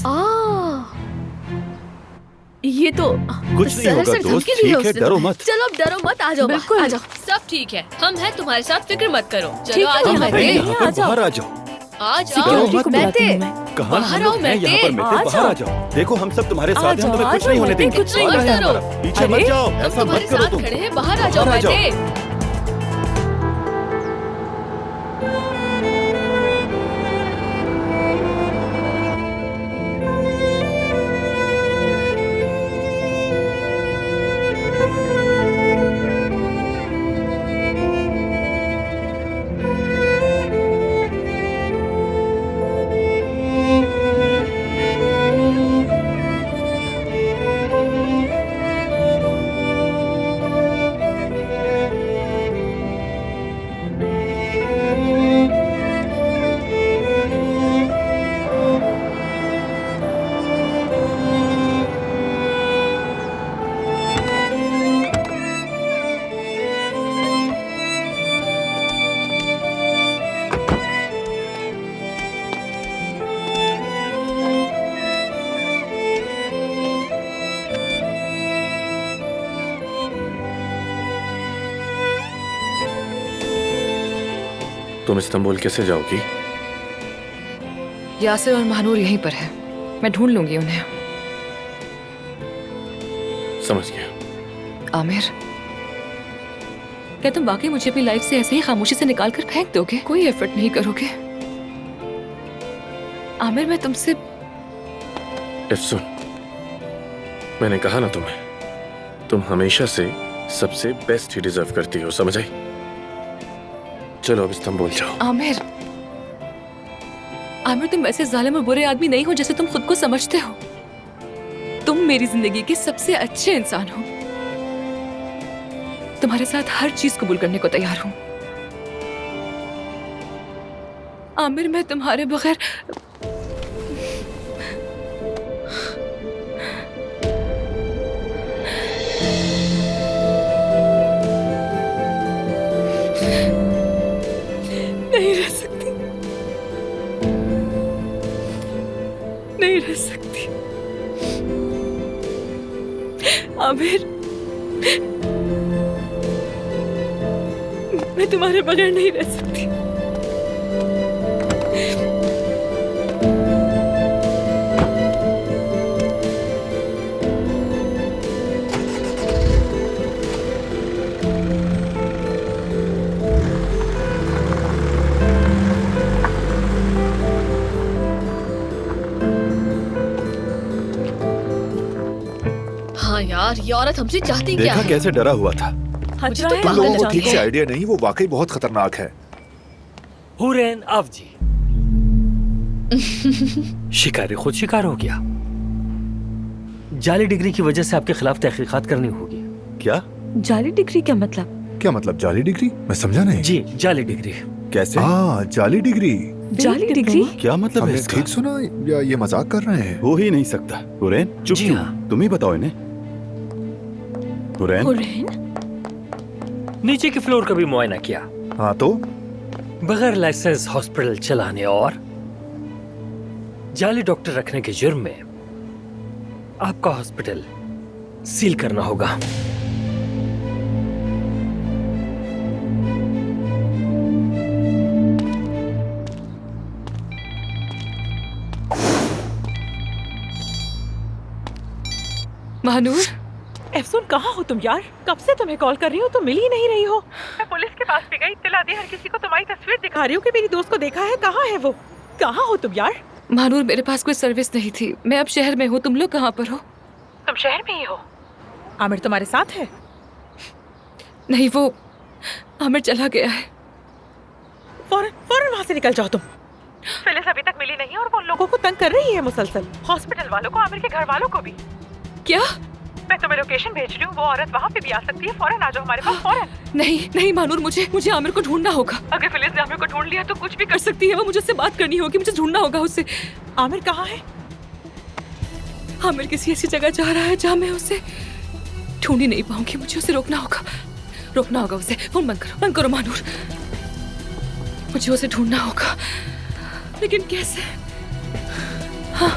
ये तो कुछ नहीं होगा दोस्त, ठीक है, डरो मत। चलो अब डरो मत, आ जाओ, बिल्कुल। आ जाओ, सब ठीक है, हम हैं तुम्हारे साथ, फिक्र मत करो। ठीक चलो है, आ जाओ हम मेहते, हैं। यहाँ पर बाहर आ जाओ। आ डरो जाओ मत। मेहते। कहाँ बाहर हम आओ लोग हैं यहाँ पर? मेहते। मेहते बाहर आ जाओ। देखो हम सब तुम्हारे साथ हैं, हम तुम्हें कुछ नहीं होने देंगे। कुछ नहीं मत करो। पीछे मत जाओ, हम ऐसा तुम्हारे मत करो साथ तुम। खड़े हैं, बाहर आ जाओ बाहर आ जाओ। मेहते। तुम इस्तांबुल कैसे जाओगी? यासिर और महानूर यहीं पर है, मैं ढूंढ लूंगी उन्हें। समझ गया। आमिर, क्या तुम वाकई मुझे अपनी लाइफ से ऐसे ही खामोशी से निकाल कर फेंक दोगे? कोई एफर्ट नहीं करोगे? आमिर, मैं तुमसे सुन, मैंने कहा ना तुम्हें, तुम हमेशा से सबसे बेस्ट ही डिजर्व करती हो, समझ आई? चलो अब इस्तांबुल जाओ। आमिर, आमिर, तुम ऐसे जालिम और बुरे आदमी नहीं हो जैसे तुम खुद को समझते हो। तुम मेरी जिंदगी के सबसे अच्छे इंसान हो। तुम्हारे साथ हर चीज कबूल करने को तैयार हूं। आमिर, मैं तुम्हारे बगैर नहीं रह सकती, नहीं रह सकती। आमिर, मैं तुम्हारे बगैर नहीं रह सकती। हाँ यार, ये औरत हमसे चाहती क्या देखा है? कैसे डरा हुआ था। मुझे तो तुम पागल लोगों को जानती ठीक से है। आइडिया नहीं, वो वाकई बहुत खतरनाक है। हुरैन अवजी, शिकारी खुद शिकार हो गया। जाली डिग्री की वजह से आपके खिलाफ तहकीकात करनी होगी। क्या? जाली डिग्री क्या मतलब? क्या मतलब जाली डिग्री? मैं समझा नहीं। जी, जाली डिग्री। कैसे? जाली डिग्री। जाली डिग्री क्या मतलब है हमने इसका? ठीक सुना या ये मजाक कर रहे हैं? हो ही नहीं सकता। हुरैन, चुप जी क्यों? हाँ। तुम ही बताओ इन्हें। हुरैन, नीचे के फ्लोर का भी मुआयना किया, हाँ तो बगैर लाइसेंस हॉस्पिटल चलाने और जाली डॉक्टर रखने के जुर्म में आपका हॉस्पिटल सील करना होगा। महानूर, एफसून, कहाँ हो तुम यार? कब से तुम्हें कॉल कर रही हूँ, तुम मिल ही नहीं रही हो। मैं पुलिस के पास भी गई, इत्तला दी, हर किसी को तुम्हारी तस्वीर दिखा रही हूँ कि मेरी दोस्त को देखा है। कहाँ है वो? कहाँ हो तुम यार? महानूर, मेरे पास कोई सर्विस नहीं थी। मैं अब शहर में हूँ। तुम लोग कहाँ पर हो? तुम शहर में ही हो? आमिर तुम्हारे साथ है? नहीं, वो आमिर चला गया है। फौरन फौरन वहाँ से निकल जाओ तुम। फिलिस अभी तक मिली नहीं और वो उन लोगों को तंग कर रही है मुसलसल। हॉस्पिटल वालों को, आमिर के घर वालों को भी। क्या? मैं तुम्हें लोकेशन भेज रही हूँ, वो औरत वहाँ पे भी आ सकती है। फौरन आ जाओ हमारे पास, फौरन। नहीं नहीं महानूर, मुझे आमिर को ढूंढना होगा। अगर फिलिस ने आमिर को ढूंढ लिया तो कुछ भी कर सकती है वो। मुझे उससे बात करनी होगी, मुझे ढूंढना होगा उसे। आमिर कहाँ है? आमिर किसी ऐसी जगह जा रहा है जहाँ मैं उसे ढूंढ ही नहीं पाऊंगी। मुझे उसे रोकना होगा उसे। फोन बंद करो महानूर। मुझे उसे ढूंढना होगा, लेकिन कैसे? हाँ,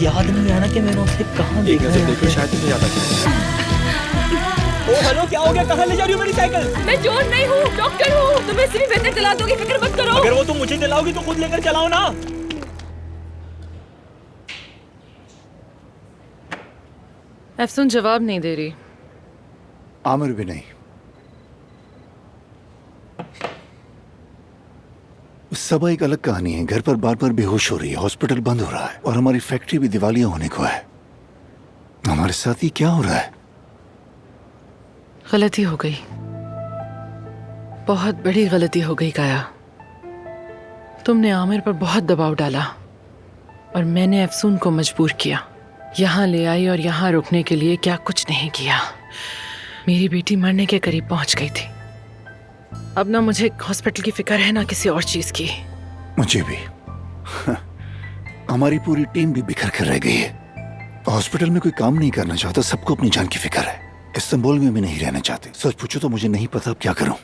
याद नहीं आना कि मैंने उसे कहाँ देखा है। देखो शायद तुम्हें याद आ जाए। ओ हेलो, क्या हो गया? कहाँ ले जा रही हो मेरी साइकिल? मैं चोर नहीं हूँ, डॉक्टर हूँ। तुम्हें सिर्फ बेहतर दिला दोगी, फिक्र मत करो। अगर वो तुम मुझे दिलाओगी तो खुद लेकर चलाओ ना। एफसून जवाब नहीं दे रही। आमिर भी नहीं। सबा एक अलग कहानी है। घर पर बार बार बेहोश हो रही है, हॉस्पिटल बंद हो रहा है और हमारी फैक्ट्री भी दिवालिया होने को है। हमारे साथ ये क्या हो रहा है? गलती हो गई, बहुत बड़ी गलती हो गई काया। तुमने आमिर पर बहुत दबाव डाला और मैंने अफसून को मजबूर किया। यहाँ ले आई और यहाँ रुकने के लिए क्या कुछ नहीं किया। मेरी बेटी मरने के करीब पहुंच गई थी। अब ना मुझे हॉस्पिटल की फिक्र है ना किसी और चीज की। मुझे भी। हमारी पूरी टीम भी बिखर कर रह गई है। हॉस्पिटल में कोई काम नहीं करना चाहता, सबको अपनी जान की फिक्र है। इस्तांबुल में भी नहीं रहना चाहते। सच पूछो तो मुझे नहीं पता अब क्या करूं।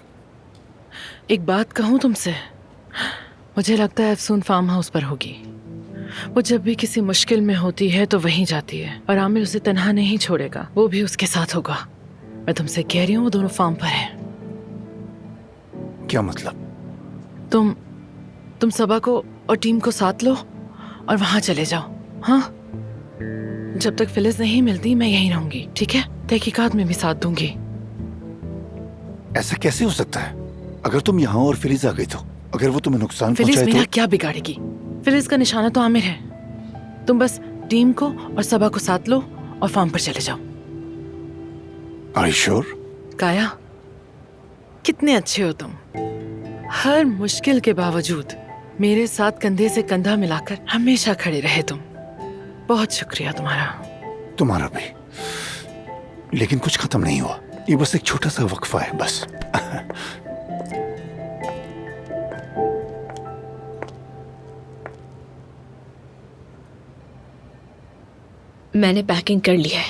एक बात कहूं तुमसे, मुझे लगता है अफसून फार्म हाउस पर होगी। वो जब भी किसी मुश्किल में होती है तो वहीं जाती है और आमिर उसे तन्हा नहीं छोड़ेगा, वो भी उसके साथ होगा। मैं तुमसे कह रही हूँ वो दोनों फार्म पर हैं। क्या मतलब? तुम सबा को और टीम को साथ लो और वहां चले जाओ। हाँ, जब तक फिलिस नहीं मिलती मैं यहीं रहूंगी, ठीक है? तहकीकात में भी साथ दूंगी। ऐसा कैसे हो सकता है? अगर तुम यहाँ और फिलिस आ गई तो अगर वो तुम्हें नुकसान फिलिस पहुंचाए मेरा तो? क्या बिगाड़ेगी? फिलिस का निशाना तो आमिर है। तुम बस टीम को और सबा को साथ लो और फार्म पर चले जाओ। Are you sure? काया, कितने अच्छे हो तुम। हर मुश्किल के बावजूद मेरे साथ कंधे से कंधा मिलाकर हमेशा खड़े रहे तुम। बहुत शुक्रिया तुम्हारा। तुम्हारा भी। लेकिन कुछ खत्म नहीं हुआ, ये बस एक छोटा सा वक्फा है बस। मैंने पैकिंग कर ली है।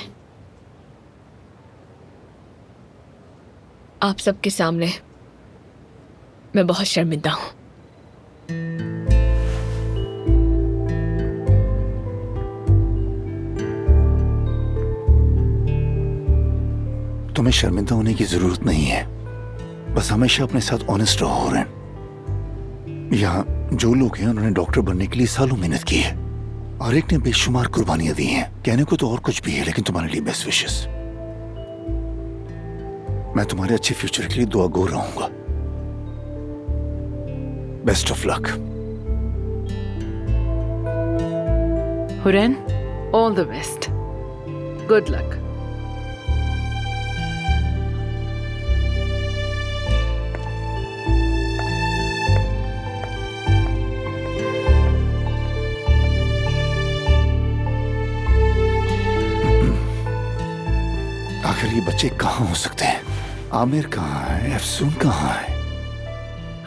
आप सबके सामने मैं बहुत शर्मिंदा हूं। तुम्हें शर्मिंदा होने की जरूरत नहीं है, बस हमेशा अपने साथ ऑनेस्ट रहो। रेन, यहाँ जो लोग हैं उन्होंने डॉक्टर बनने के लिए सालों मेहनत की है और एक ने बेशुमार कुर्बानियां दी हैं। कहने को तो और कुछ भी है, लेकिन तुम्हारे लिए बेस्ट विशेस। मैं तुम्हारे अच्छे फ्यूचर के लिए दुआ गो रहूंगा। Best of luck. Hurain, all the best. Good luck. आखिर ये बच्चे कहाँ हो सकते हैं? आमिर कहाँ है? अफसून कहाँ है?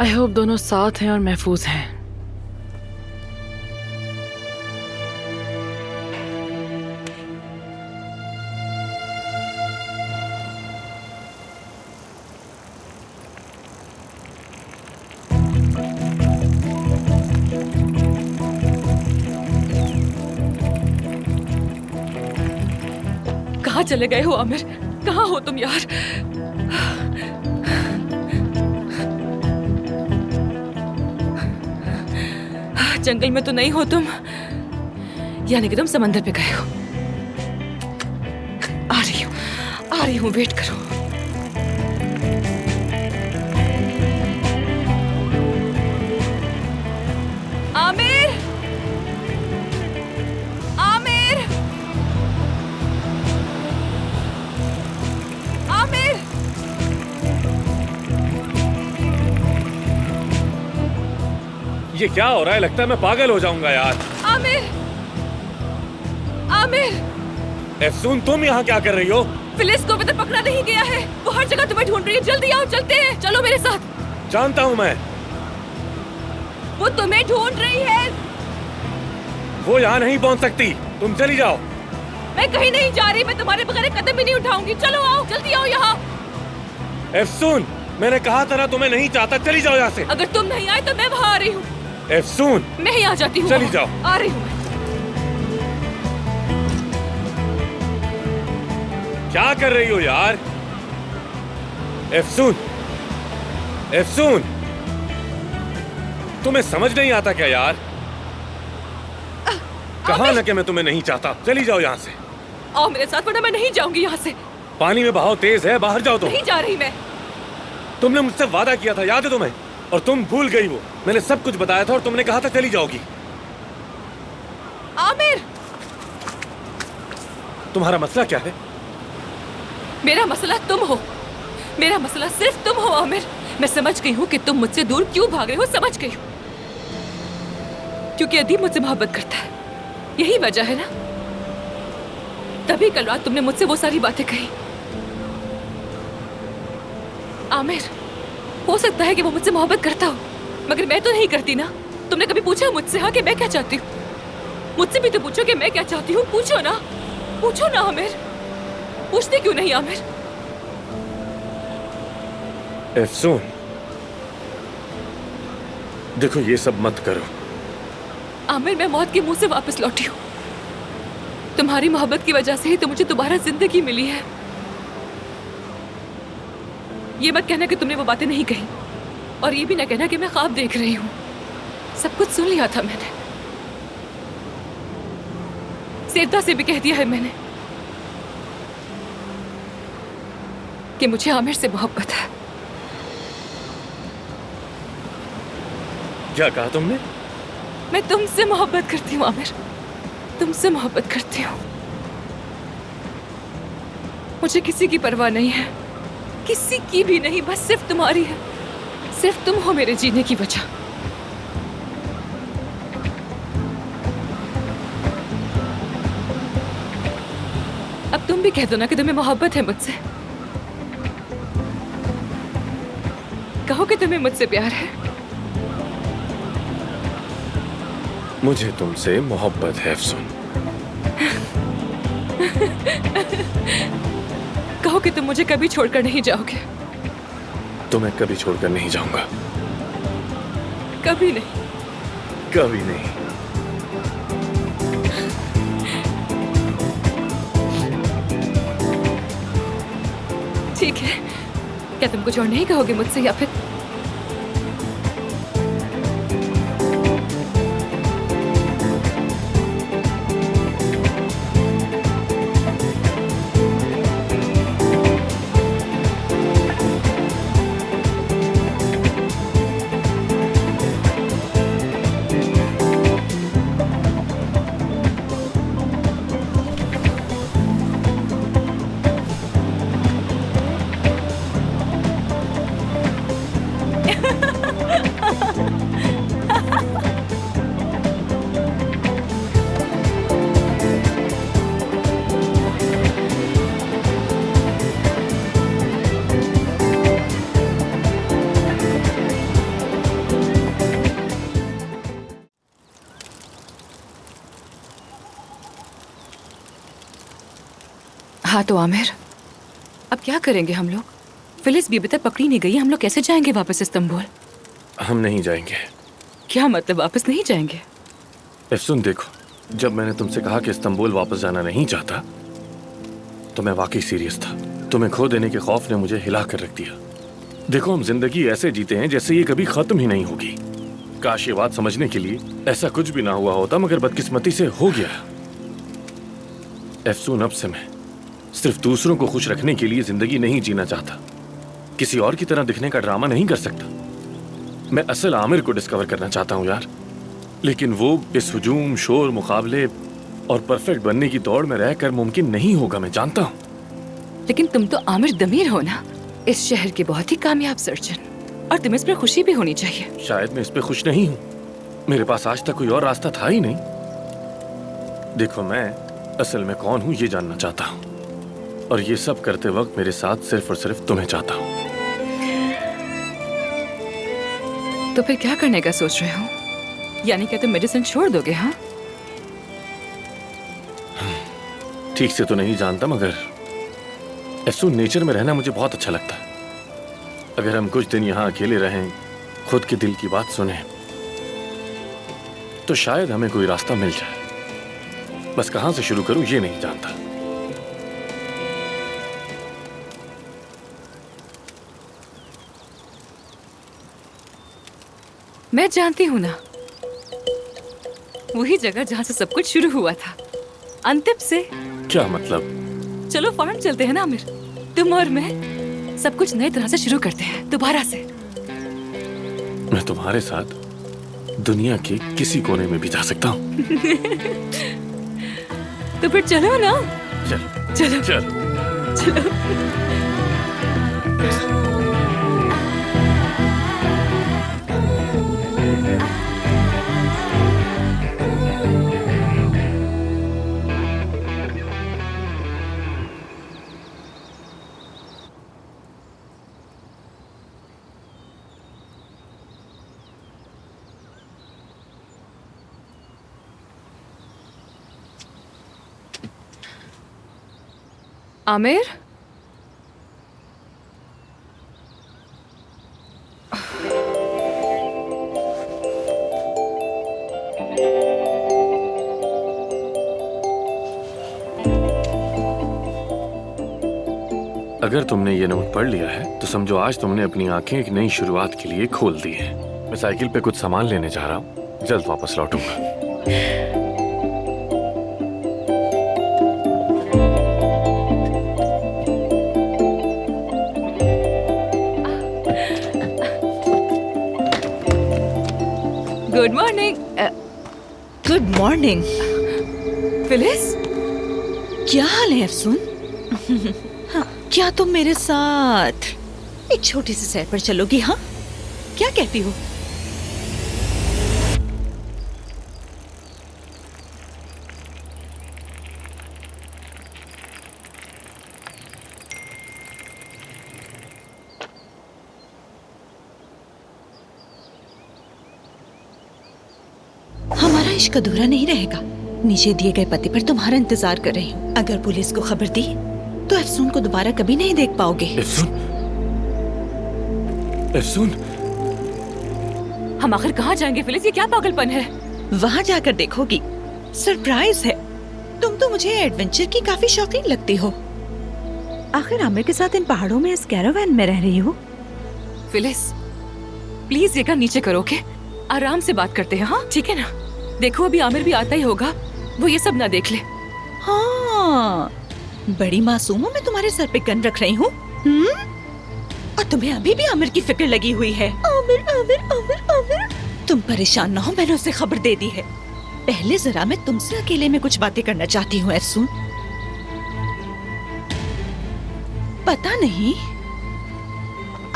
आई होप दोनों साथ हैं और महफूज हैं। कहाँ चले गए हो आमिर? कहाँ हो तुम यार? जंगल में तो नहीं हो तुम, यानी कि तुम समंदर पे गए हो। आ रही हूँ, वेट करो। आमिर, आमिर, आमिर। ये क्या हो रहा है? लगता है मैं पागल हो जाऊंगा यार। आमिर, आमिर। अफसून, तुम यहाँ क्या कर रही हो? फिलिस को अभी तक पकड़ा नहीं गया है। वो हर जगह तुम्हें ढूंढ रही है। जल्दी आओ, चलते हैं। चलो मेरे साथ। जानता हूँ मैं। वो तुम्हें ढूंढ रही है। वो यहाँ नहीं पहुँच सकती। तुम चली जाओ। मैं कहीं नहीं जा रही। मैं तुम्हारे बगैर एक कदम भी नहीं उठाऊंगी। चलो आओ, जल्दी आओ यहाँ। अफसून, मैंने कहा था ना तुम्हें नहीं चाहता। चली जाओ यहाँ से। अगर तुम नहीं आए तो मैं वहाँ आ रही हूँ। अफसून, मैं ही आ जाती हूँ। चली जाओ। आ रही हूँ। क्या कर रही हो यार? अफसून, अफसून, तुम्हें समझ नहीं आता क्या यार? कहा ना कि मैं तुम्हें नहीं चाहता। चली जाओ यहाँ से। आओ मेरे साथ, वरना मैं नहीं जाऊंगी यहाँ से। पानी में बहाव तेज है, बाहर जाओ। तुम नहीं जा रही मैं। तुमने मुझसे वादा किया था, याद है तुम्हें? और तुम भूल गई वो। मैंने सब कुछ बताया था और तुमने कहा था चली जाओगी। आमिर, तुम्हारा मसला क्या है? मेरा मसला तुम हो। मेरा मसला सिर्फ तुम हो आमिर। मैं समझ गई हूँ कि तुम मुझसे दूर क्यों भाग रहे हो। समझ गई हूँ, क्योंकि अदीब मुझसे मोहब्बत करता है। यही वजह है ना? तभी कल रात तुमने मुझसे वो सारी बातें कही। आमिर, हो सकता है कि वो मुझसे मोहब्बत करता हो, मगर मैं तो नहीं करती ना। तुमने कभी पूछा मुझसे हाँ कि मैं क्या चाहती हूँ? मुझसे भी तो पूछो कि मैं क्या चाहती हूँ। पूछो ना, पूछो ना आमिर। पूछते क्यों नहीं आमिर? अफसून, देखो ये सब मत करो। आमिर, मैं मौत के मुंह से वापस लौटी हूँ। तुम्हारी मोहब्बत की वजह से ही तो मुझे दोबारा जिंदगी मिली है। ये मत कहना कि तुमने वो बातें नहीं कही, और ये भी ना कहना कि मैं ख्वाब देख रही हूँ। सब कुछ सुन लिया था मैंने। सेवता से भी कह दिया है मैंने कि मुझे आमिर से मोहब्बत है। क्या कहा तुमने? मैं तुमसे मोहब्बत करती हूँ आमिर, तुमसे मोहब्बत करती हूँ। मुझे किसी की परवाह नहीं है, किसी की भी नहीं, बस सिर्फ तुम्हारी है। सिर्फ तुम हो मेरे जीने की वजह। अब तुम भी कह दो ना कि तुम्हें मोहब्बत है मुझसे। कहो कि तुम्हें मुझसे प्यार है। मुझे तुमसे मोहब्बत है अफसून। कहो कि तुम मुझे कभी छोड़कर नहीं जाओगे। तुम्हें कभी छोड़कर नहीं जाऊंगा। कभी नहीं। कभी नहीं। ठीक है, क्या तुम कुछ और नहीं कहोगे मुझसे, या फिर हाँ तो आमिर, अब क्या करेंगे हम लोग? फिलिस भी अभी तक पकड़ी नहीं गई, हम लोग कैसे जाएंगे वापस इस्तांबुल? हम नहीं जाएंगे। क्या मतलब वापस नहीं जाएंगे? अफसून देखो, जब मैंने तुमसे कहा कि इस्तांबुल वापस जाना नहीं चाहता तो मैं वाकई सीरियस था। तुम्हें खो देने के खौफ ने मुझे हिला कर रख दिया। देखो, हम जिंदगी ऐसे जीते हैं जैसे ये कभी खत्म ही नहीं होगी। काश ये बात समझने के लिए ऐसा कुछ भी ना हुआ होता, मगर बदकिस्मती से हो गया। अफसून, अब से मैं सिर्फ दूसरों को खुश रखने के लिए जिंदगी नहीं जीना चाहता। किसी और की तरह दिखने का ड्रामा नहीं कर सकता। मैं असल आमिर को डिस्कवर करना चाहता हूँ यार। लेकिन वो इस हुजूम, शोर, मुकाबले और परफेक्ट बनने की दौड़ में रहकर मुमकिन नहीं होगा, मैं जानता हूँ। लेकिन तुम तो आमिर दमीर हो ना, इस शहर के बहुत ही कामयाब सर्जन, और तुम्हें इस पर खुशी भी होनी चाहिए। शायद मैं इस पे खुश नहीं हूँ। मेरे पास आज तक कोई और रास्ता था ही नहीं। देखो, मैं असल में कौन हूँ ये जानना चाहता हूँ, और ये सब करते वक्त मेरे साथ सिर्फ और सिर्फ तुम्हें चाहता हूँ। तो फिर क्या करने का सोच रहे हो? यानी क्या तुम मेडिसिन छोड़ दोगे? हाँ, ठीक से तो नहीं जानता, मगर अफसून नेचर में रहना मुझे बहुत अच्छा लगता है। अगर हम कुछ दिन यहाँ अकेले रहें, खुद के दिल की बात सुने, तो शायद हमें कोई रास्ता मिल जाए। बस कहाँ से शुरू करूँ ये नहीं जानता। मैं जानती हूँ ना, वही जगह जहाँ से सब कुछ शुरू हुआ था, अंतिम से। क्या मतलब? चलो फौरन चलते हैं ना आमिर, तुम और मैं सब कुछ नई तरह से शुरू करते हैं, दोबारा से। मैं तुम्हारे साथ दुनिया के किसी कोने में भी जा सकता हूँ। तो फिर चलो ना। चल चलो चल चलो। आमिर, अगर तुमने ये नोट पढ़ लिया है तो समझो आज तुमने अपनी आंखें एक नई शुरुआत के लिए खोल दी हैं। मैं साइकिल पे कुछ सामान लेने जा रहा हूँ, जल्द वापस लौटूंगा। Good morning. Good morning. Phyllis, क्या हाल है अफसून? हाँ, क्या तुम मेरे साथ एक छोटी सी सैर पर चलोगी? हाँ, क्या कहती हो? हमारा इश्क अधूरा नहीं रहेगा। नीचे दिए गए पते पर तुम्हारा इंतजार कर रही हूँ। अगर पुलिस को खबर दी तो अफसून को दोबारा कभी नहीं देख पाओगे। अफसून, हम आखिर कहाँ जाएंगे फिलिस? ये क्या पागलपन है? वहाँ जाकर देखोगी, सरप्राइज है। तुम तो मुझे एडवेंचर की काफी शौकीन लगती हो। आखिर आमिर के साथ इन पहाड़ों में इस कैरावैन में रह रही हो। फिलिस, प्लीज ये नीचे करो, ओके? आराम से बात करते हैं, हाँ? ठीक है ना? देखो अभी आमिर भी आता ही होगा, वो ये सब ना देख ले। हाँ, बड़ी मासूम हूँ मैं तुम्हारे सर पे गन रख रही हूँ। और तुम्हें अभी भी आमिर की फिक्र लगी हुई है। आमिर, आमिर, आमिर, आमिर। तुम परेशान ना हो, मैंने उसे खबर दे दी है। पहले जरा मैं तुमसे अकेले में कुछ बातें करना चाहती हूँ अफसून। पता नहीं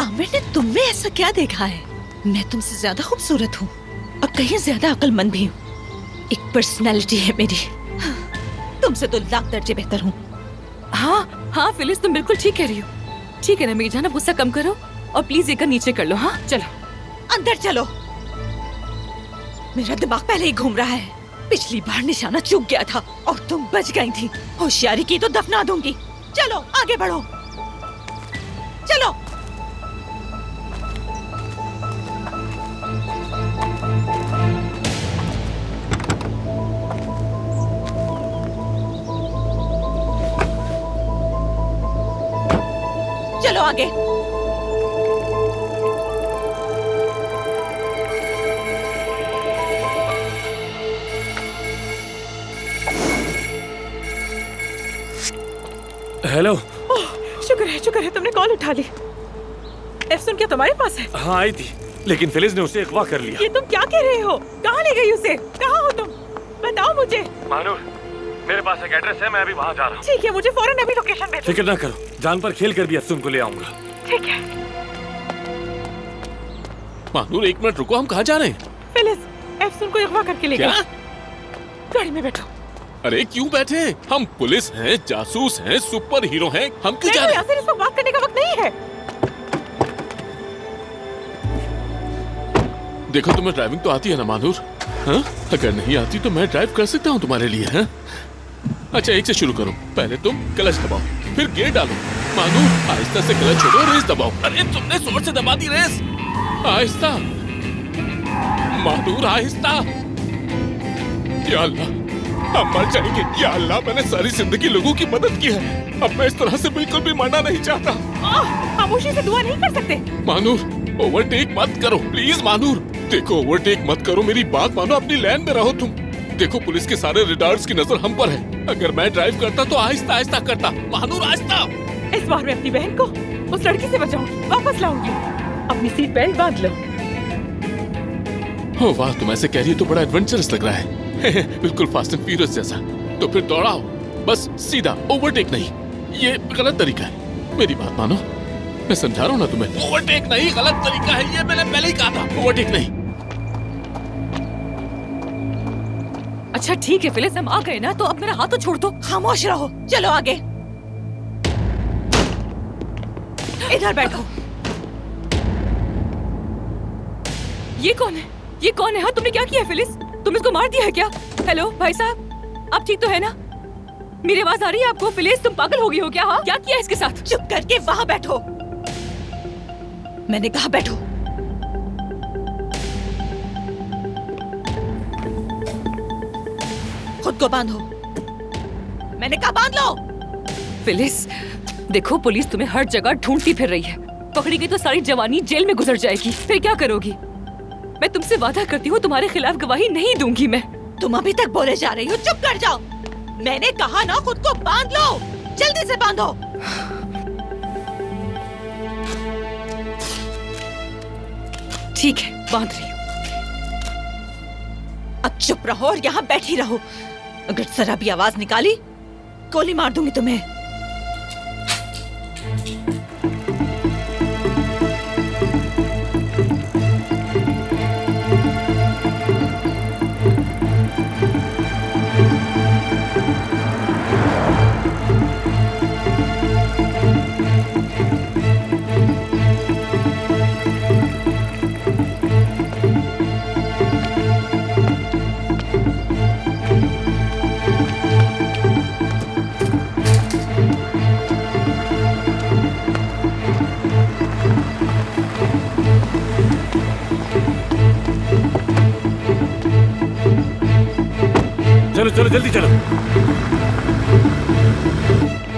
आमिर ने तुम में ऐसा क्या देखा है। मैं तुमसे ज्यादा खूबसूरत हूँ और कहीं ज्यादा अक्लमंद भी हूँ। एक पर्सनैलिटी है मेरी। तुमसे तो लाख दर्जे बेहतर हूँ। हाँ हाँ फिलिस, तुम बिल्कुल ठीक कह रही हो। ठीक है ना मेरी जान, अब गुस्सा कम करो और प्लीज एक नीचे कर लो। हाँ चलो अंदर चलो। मेरा दिमाग पहले ही घूम रहा है। पिछली बार निशाना चूक गया था और तुम बच गई थी। होशियारी की तो दफना दूंगी। चलो आगे बढ़ो, चलो। चलो आगे। हेलो। शुक्र है तुमने कॉल उठा ली। अफसून क्या तुम्हारे पास है? हाँ आई थी, लेकिन फिलिस ने उसे अगवा कर लिया। ये तुम क्या कह रहे हो? कहाँ ले गई उसे? कहाँ हो तुम? बताओ मुझे। मानूर, मेरे पास एक एड्रेस है, मैं अभी वहाँ जा रहा हूँ। ठीक है, मुझे फौरन अभी लोकेशन भेजो। फिक्र ना करो, जान पर खेल कर भी अफसून को ले आऊंगा। ठीक है। मानूर एक मिनट रुको, हम कहाँ जा रहे हैं? फिलिस अफसून को अगवा करके ले गई। क्या? गाड़ी में बैठो। अरे क्यों बैठे? हम पुलिस हैं, जासूस हैं, सुपर हीरो हैं, हम क्यों जा रहे हैं? यासिर, इसको बात करने का वक्त नहीं है। देखो तुम्हें ड्राइविंग तो आती है ना मानूर? हाँ? अगर नहीं आती तो मैं ड्राइव कर सकता हूँ तुम्हारे लिए। हाँ? अच्छा एक से शुरू करो। पहले तुम क्लच दबाओ, फिर गियर डालो। मानूर आहिस्ता से क्लच छोड़ो, रेस दबाओ। अरे तुमने जोर से दबा दी रेस। आहिस्ता मानूर, आहिस्ता। या अल्लाह, हम मर जाएंगे। या अल्लाह, मैंने सारी जिंदगी लोगों की मदद की है, अब मैं इस तरह से बिल्कुल भी मरना नहीं चाहता। खामोशी से दुआ नहीं कर सकते। मानूर ओवरटेक मत करो प्लीज। मानूर देखो, ओवरटेक मत करो, मेरी बात मानो, अपनी लाइन में रहो तुम। देखो पुलिस के सारे रिडार्स की नजर हम पर है। अगर मैं ड्राइव करता तो आहिस्ता आहिस्ता करता। मानूर आहिस्ता। इस बार मैं अपनी बहन को उस लड़की से बचाऊंगी, वापस लाऊंगी। अपनी सीट बेल्ट बांध लो। हो वाह, तुम ऐसे कह रही हो तो बड़ा एडवेंचरस लग रहा है। बिल्कुल फास्ट एंड फ्यूरियस जैसा। तो फिर दौड़ाओ, बस सीधा, ओवरटेक नहीं। ये गलत तरीका है, मेरी बात मानो, मैं समझा रहा हूँ ना तुम्हें। ओवरटेक नहीं, गलत तरीका है ये, मैंने पहले ही कहा था। ओवरटेक नहीं। अच्छा ठीक है फिलिस, हम आ गए ना, तो अब मेरा हाथ तो छोड़ दो। खामोश रहो, चलो आगे। इधर बैठो। ये कौन है? ये कौन है? हाँ तुमने क्या किया फिलिस? तुम इसको मार दिया है क्या? हेलो भाई साहब, आप ठीक तो है ना? मेरी आवाज आ रही है आपको? फिलिस तुम पागल हो गई हो क्या? हाँ क्या किया इसके साथ? चुप करके वहाँ बैठो। मैंने कहा बैठो। खुद को बांधो। मैंने कहा बांध लो। फिलिस देखो पुलिस तुम्हें हर जगह ढूंढती फिर रही है। पकड़ी गई तो सारी जवानी जेल में गुजर जाएगी। फिर क्या करोगी? मैं तुमसे वादा करती हूँ तुम्हारे खिलाफ गवाही नहीं दूंगी मैं। तुम अभी तक बोले जा रही हो, चुप कर जाओ। मैंने कहा ना खुद को बांध लो, जल्दी से बांधो। ठीक है, बांध रही हूँ। अब चुप रहो और यहाँ बैठी रहो। अगर जरा भी आवाज निकाली गोली मार दूंगी तुम्हें। चलो चलो जल्दी चलो।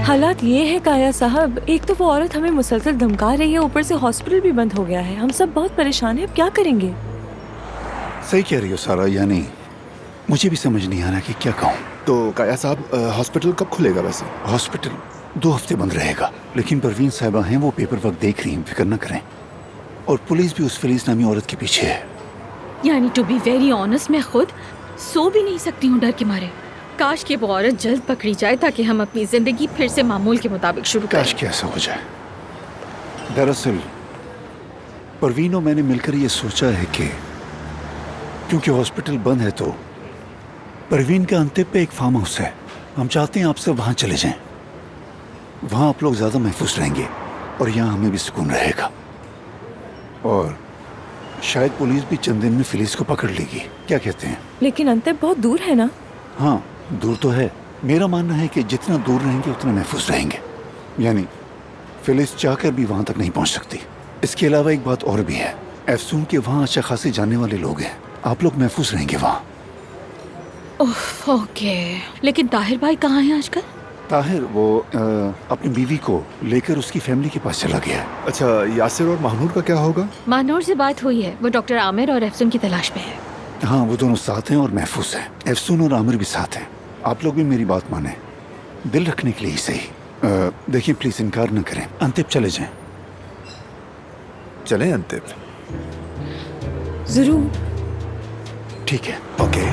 हालात ये है काया साहब, एक तो वो औरत हमें मुसलसल धमका रही है, ऊपर से हॉस्पिटल भी बंद हो गया है। हम सब बहुत परेशान हैं, अब क्या करेंगे? सही कह रही हो सारा, यानी मुझे भी समझ नहीं आ रहा कि क्या कहूँ। तो काया साहब, हॉस्पिटल कब खुलेगा वैसे? हॉस्पिटल 2 हफ्ते बंद रहेगा, लेकिन परवीन साहिबा हैं, वो पेपर वर्क देख रही हैं, फिक्र न करें। और पुलिस भी उस फिलिस नामी औरत के पीछे है। यानी टू बी वेरी ऑनेस्ट, मैं खुद सो भी नहीं सकती हूँ डर के मारे। काश कि वो औरत जल्द पकड़ी जाए ताकि हम अपनी जिंदगी फिर से मामूल के मुताबिक शुरू करें। काश कि ऐसा हो जाए। दरअसल परवीन और मैंने मिलकर ये सोचा है कि क्योंकि हॉस्पिटल बंद है तो परवीन के अंतिम पे एक फार्म हाउस है, हम चाहते हैं आप सब वहाँ चले जाएं। वहाँ आप लोग ज़्यादा महफूज रहेंगे और यहाँ हमें भी सुकून रहेगा। और शायद पुलिस भी चंद दिन में फिलिस को पकड़ लेगी, क्या कहते हैं? लेकिन अंतर बहुत दूर है ना? हाँ दूर तो है। मेरा मानना है कि जितना दूर रहेंगे उतना महफूज रहेंगे, यानी फिलिस चाहकर भी वहाँ तक नहीं पहुँच सकती। इसके अलावा एक बात और भी है, एफसून के वहाँ अच्छा खासे जाने वाले लोग हैं, आप लोग महफूज रहेंगे वहाँ। ओके, लेकिन ताहिर भाई कहाँ हैं आजकल? ताहिर वो अपनी बीवी को लेकर उसकी फैमिली के पास चला गया है। अच्छा, यासिर और महानूर का क्या होगा? महानूर से बात हुई है, वो डॉक्टर आमिर और एफसून की तलाश में है। हाँ वो दोनों साथ हैं और महफूज हैं। एफसून और आमिर भी साथ हैं। आप लोग भी मेरी बात माने, दिल रखने के लिए ही सही। देखिए प्लीज इनकार न करें, अंतिम चले जाएं। चलें अंतिम? जरूर। ठीक है। ओके।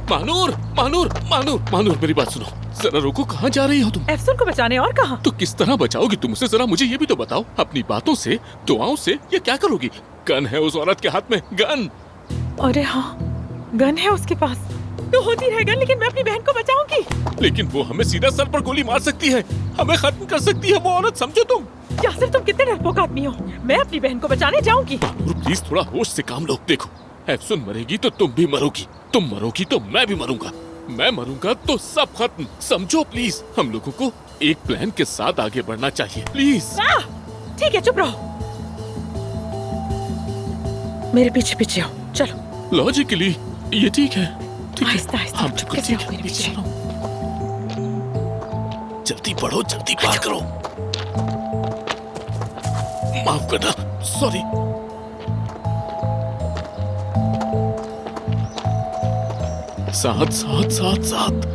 महानूर महानूर महानूर महानूर, मेरी बात सुनो जरा, रुको। कहाँ जा रही हो तुम? एफसून को बचाने। और कहाँ? तो किस तरह बचाओगी तुम उसे? जरा मुझे ये भी तो बताओ। अपनी बातों से, दुआओं से, ये क्या करोगी? गन है उस औरत के हाथ में, गन। अरे हाँ, गन है उसके पास तो होती है गन, लेकिन मैं अपनी बहन को बचाऊंगी। लेकिन वो हमें सीधा सर पर गोली मार सकती है, हमें खत्म कर सकती है वो औरत, समझो तुम। यासिर तुम कितने डरपोक आदमी हो। मैं अपनी बहन को बचाने जाऊंगी। महानूर प्लीज थोड़ा होश से काम लो। देखो एफसून मरेगी तो तुम भी मरोगी, तुम मरोगी तो मैं भी मरूंगा, मैं मरूंगा तो सब खत्म, समझो प्लीज। हम लोगों को एक प्लान के साथ आगे बढ़ना चाहिए, प्लीज। ठीक है, चुप रहो, मेरे पीछे पीछे हो, चलो। लॉजिकली ये ठीक है, ठीक है। आहिस्ता आहिस्ता, हाँ बिल्कुल ठीक है, चलो जल्दी बढ़ो, जल्दी पार करो। माफ करना, सॉरी। साथ साथ साथ साथ,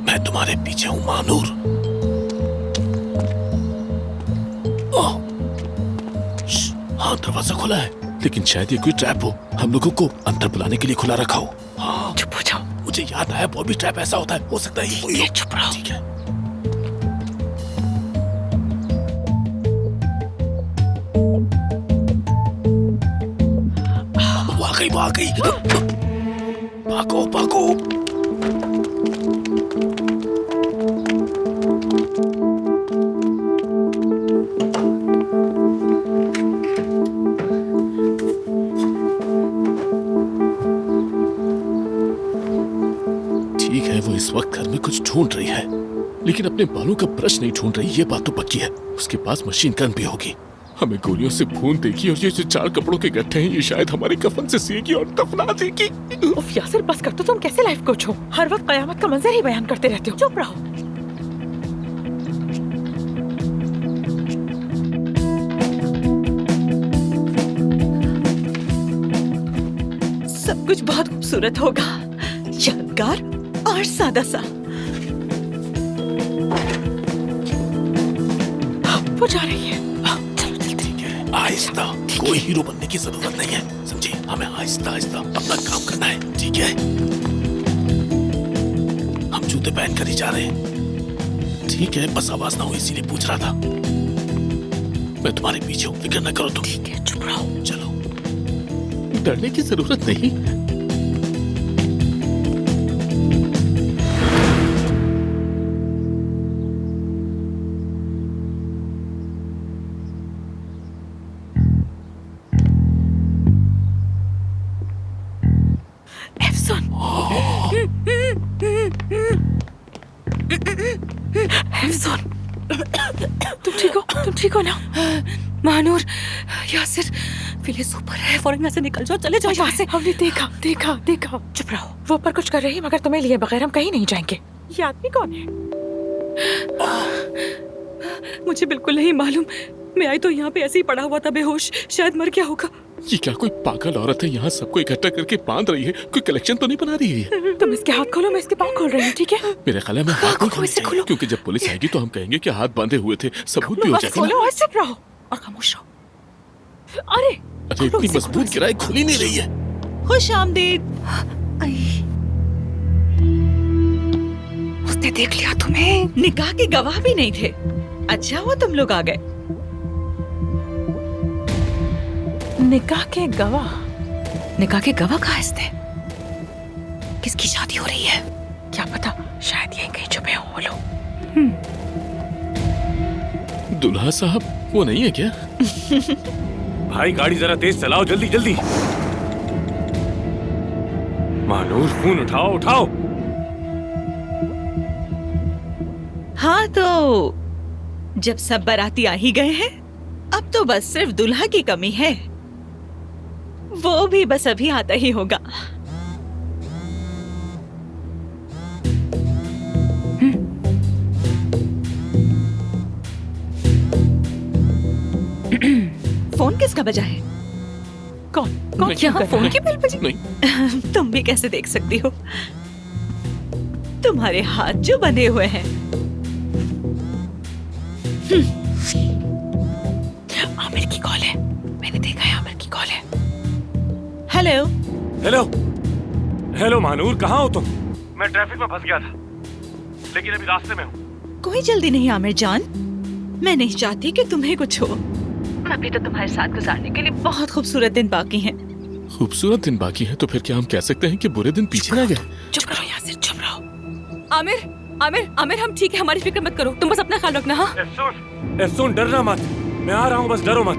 मैं तुम्हारे पीछे हूं महानूर। हाँ दरवाजा खुला है, लेकिन शायद ये कोई ट्रैप हो, हम लोगों को अंदर बुलाने के लिए खुला रखा हो। हाँ चुप हो जाओ। मुझे याद आया, वो भी ट्रैप ऐसा होता है, हो सकता है ये चुप रहो। ठीक है। वो आ गई। भागो भागो। ठीक है, है वो इस वक्त घर में कुछ ढूंढ रही है, लेकिन अपने बालों का ब्रश नहीं ढूंढ रही, ये बात तो पक्की है। उसके पास मशीन गन भी होगी। हमें गोलियों से भून देगी और ये जो 4 कपड़ों के गट्ठे हैं ये शायद हमारे कफन से सिएगी और दफना देगी। उफ यासिर बस कर, तो तुम कैसे लाइफ कोच हो? हर वक्त कयामत का मंजर ही बयान करते रहते हो। चुप रहो। सब कुछ बहुत खूबसूरत होगा, यादगार और सादा सा। वो जा रही है। आहिस्ता, कोई हीरो बनने की जरूरत नहीं है, समझे? हमें आहिस्ता आहिस्ता अपना काम करना है, ठीक है? हम जूते पहन कर ही जा रहे हैं, ठीक है? बस आवाज ना हो इसीलिए पूछ रहा था। मैं तुम्हारे पीछे हूँ, फिक्र न करो तुम। ठीक है, चुप रहो। चलो, डरने की जरूरत नहीं। तुम ठीक हो? तुम ठीक हो ना? महानूर, यासिर, फिलिस ऊपर है, फौरन यहाँ से निकल जाओ, चले जाओ यहाँ से। हमने देखा। चुप रहो। वो ऊपर कुछ कर रही है, मगर तुम्हें लिए बगैर हम कहीं नहीं जाएंगे। ये आदमी कौन है? मुझे बिल्कुल नहीं मालूम। मैं आई तो यहाँ पे ऐसे ही पड़ा हुआ था बेहोश, शायद मर गया होगा। ये क्या कोई पागल औरत है, यहाँ सबको इकट्ठा करके बांध रही है? कोई कलेक्शन तो नहीं बना रही है? तुम इसके हाथ खोलो, मैं इसके पाँव खोल रही हूँ, ठीक है? मेरे ख्याल में हाथ नहीं खोलने चाहिए, क्योंकि जब पुलिस आएगी तो हम कहेंगे कि हाथ बांधे हुए थे, सबूत भी हो जाएगा ना। खोलो, चुप रहो और खामोश रहो। अरे इतनी मजबूत गिराई खुल ही नहीं रही है। खुश आमदीद। उसने देख लिया तुम्हें। निकाह के गवाह भी नहीं थे। अच्छा हुआ तुम लोग आ गए। निकाह के गवाह? निकाह के गवाह कहाँ इसने? किसकी शादी हो रही है? क्या पता, शायद यहीं कहीं छुपे हो वो लोग। दुल्हा साहब वो नहीं है क्या? भाई गाड़ी जरा तेज चलाओ, जल्दी जल्दी। मानूर, फोन उठाओ। हाँ तो जब सब बाराती आ ही गए हैं, अब तो बस सिर्फ दुल्हा की कमी है। वो भी बस अभी आता ही होगा। फोन किसका बजा है? कौन यहाँ फोन की बेल बजी? नहीं। तुम भी कैसे देख सकती हो? तुम्हारे हाथ जो बंधे हुए हैं। आमिर की कॉल है, मैंने देखा है आमिर की कॉल है। हेलो मानूर, कहाँ हो तुम? मैं ट्रैफिक में फंस गया था, लेकिन अभी रास्ते में हूँ। कोई जल्दी नहीं आमिर जान, मैं नहीं चाहती कि तुम्हें कुछ हो। अभी तो तुम्हारे साथ गुजारने के लिए बहुत खूबसूरत दिन बाकी हैं। खूबसूरत दिन बाकी हैं तो फिर क्या हम कह सकते हैं कि बुरे दिन पीछे रह गए? चुप रहो यासिर, चुप रहो। आमिर, हम ठीक है, हमारी फिक्र मत करो, तुम बस अपना ख्याल रखना। हाँ सुन, डरना मत, मैं आ रहा हूँ, बस डरो मत।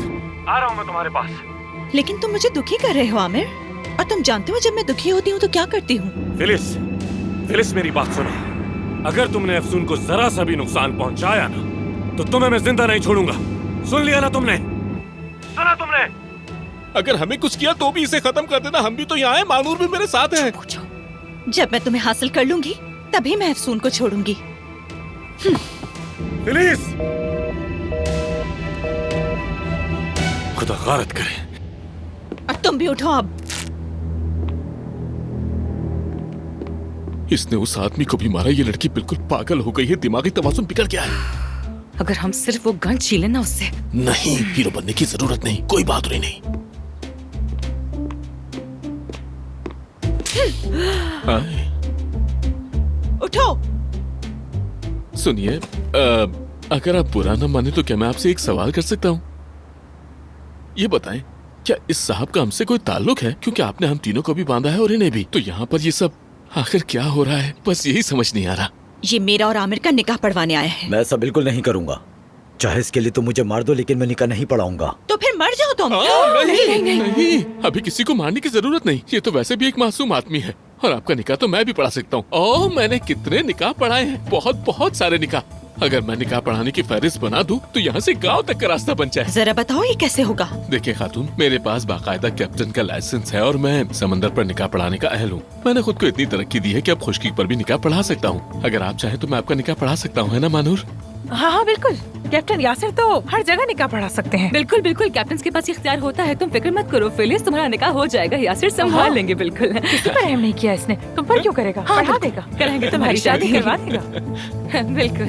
आ रहा हूँ मैं तुम्हारे पास। लेकिन तुम मुझे दुखी कर रहे हो आमिर, और तुम जानते हो जब मैं दुखी होती हूँ तो क्या करती हूँ। फिलिस मेरी बात सुनो। अगर तुमने अफसून को जरा सा भी नुकसान पहुँचाया ना, तो तुम्हें मैं जिंदा नहीं छोड़ूंगा। सुन लिया ना तुमने? सुना तुमने? अगर हमें कुछ किया तो भी इसे खत्म कर देना, हम भी तो यहाँ हैं, मानूर भी मेरे साथ है। जब मैं तुम्हें हासिल कर लूंगी तभी मैं अफसून को छोड़ूंगी। फिलिस, खुदा गारत करे। और तुम भी उठो अब। इसने उस आदमी को भी मारा। ये लड़की बिल्कुल पागल हो गई है, दिमागी तवाज़ुन बिगड़ गया है। अगर हम सिर्फ वो गन छीले ना उससे। नहीं, हीरो बनने की जरूरत नहीं, कोई बहादुरी नहीं। उठो। सुनिए, अगर आप बुरा न माने तो क्या मैं आपसे एक सवाल कर सकता हूँ? ये बताएं, क्या इस साहब का हमसे कोई ताल्लुक है? क्योंकि आपने हम तीनों को भी बांधा है और इन्हें भी। तो यहाँ पर ये सब आखिर क्या हो रहा है, बस यही समझ नहीं आ रहा। ये मेरा और आमिर का निकाह पढ़वाने आया है। मैं ऐसा बिल्कुल नहीं करूंगा। चाहे इसके लिए तुम मुझे मार दो, लेकिन मैं निकाह नहीं पढ़ाऊंगा। तो फिर मर जाओ तुम। नहीं, अभी किसी को मारने की जरूरत नहीं। ये तो वैसे भी एक मासूम आदमी है। और आपका निकाह तो मैं भी पढ़ा सकता हूँ। ओह, मैंने कितने निकाह पढ़ाए हैं, बहुत बहुत सारे निकाह। अगर मैं निकाह पढ़ाने की फहरिस्त बना दूं तो यहाँ से गांव तक का रास्ता बन जाए। जरा बताओ ये कैसे होगा? देखिए खातून, मेरे पास बाकायदा कैप्टन का लाइसेंस है और मैं समंदर पर निकाह पढ़ाने का अहल हूँ। मैंने खुद को इतनी तरक्की दी है कि अब खुशकी पर भी निकाह पढ़ा सकता हूँ। अगर आप चाहें तो मैं आपका निकाह पढ़ा सकता हूँ, है ना मानूर? हाँ हाँ बिल्कुल, कैप्टन यासिर तो हर जगह निकाह पढ़ा सकते हैं। बिल्कुल बिल्कुल, कैप्टन के पास ये इख्तियार होता है। तुम फिक्र मत करो फिलिस, तुम्हारा निकाह हो जाएगा। यासिर संभाल लेंगे। बिल्कुल, किसी पर रहम नहीं किया इसने, तुम पर क्यों करेगा? पढ़ा देगा, कराएंगे तुम्हारी शादी करवा देगा। बिल्कुल।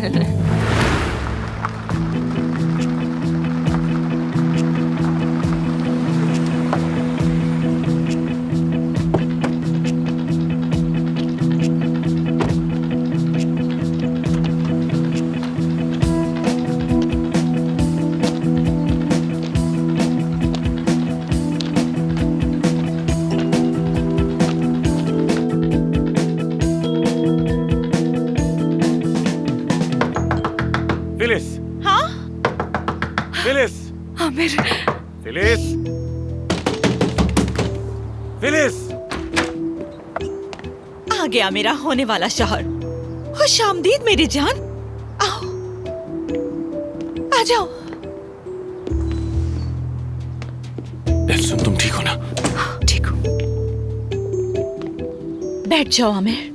फिलिस। हाँ फिलिस। आमिर। फिलिस। फिलिस। आ गया मेरा होने वाला शौहर। खुश आमदीद मेरी जान। आओ, आ जाओ। सुन, तुम ठीक हो ना? ठीक हो। बैठ जाओ आमिर।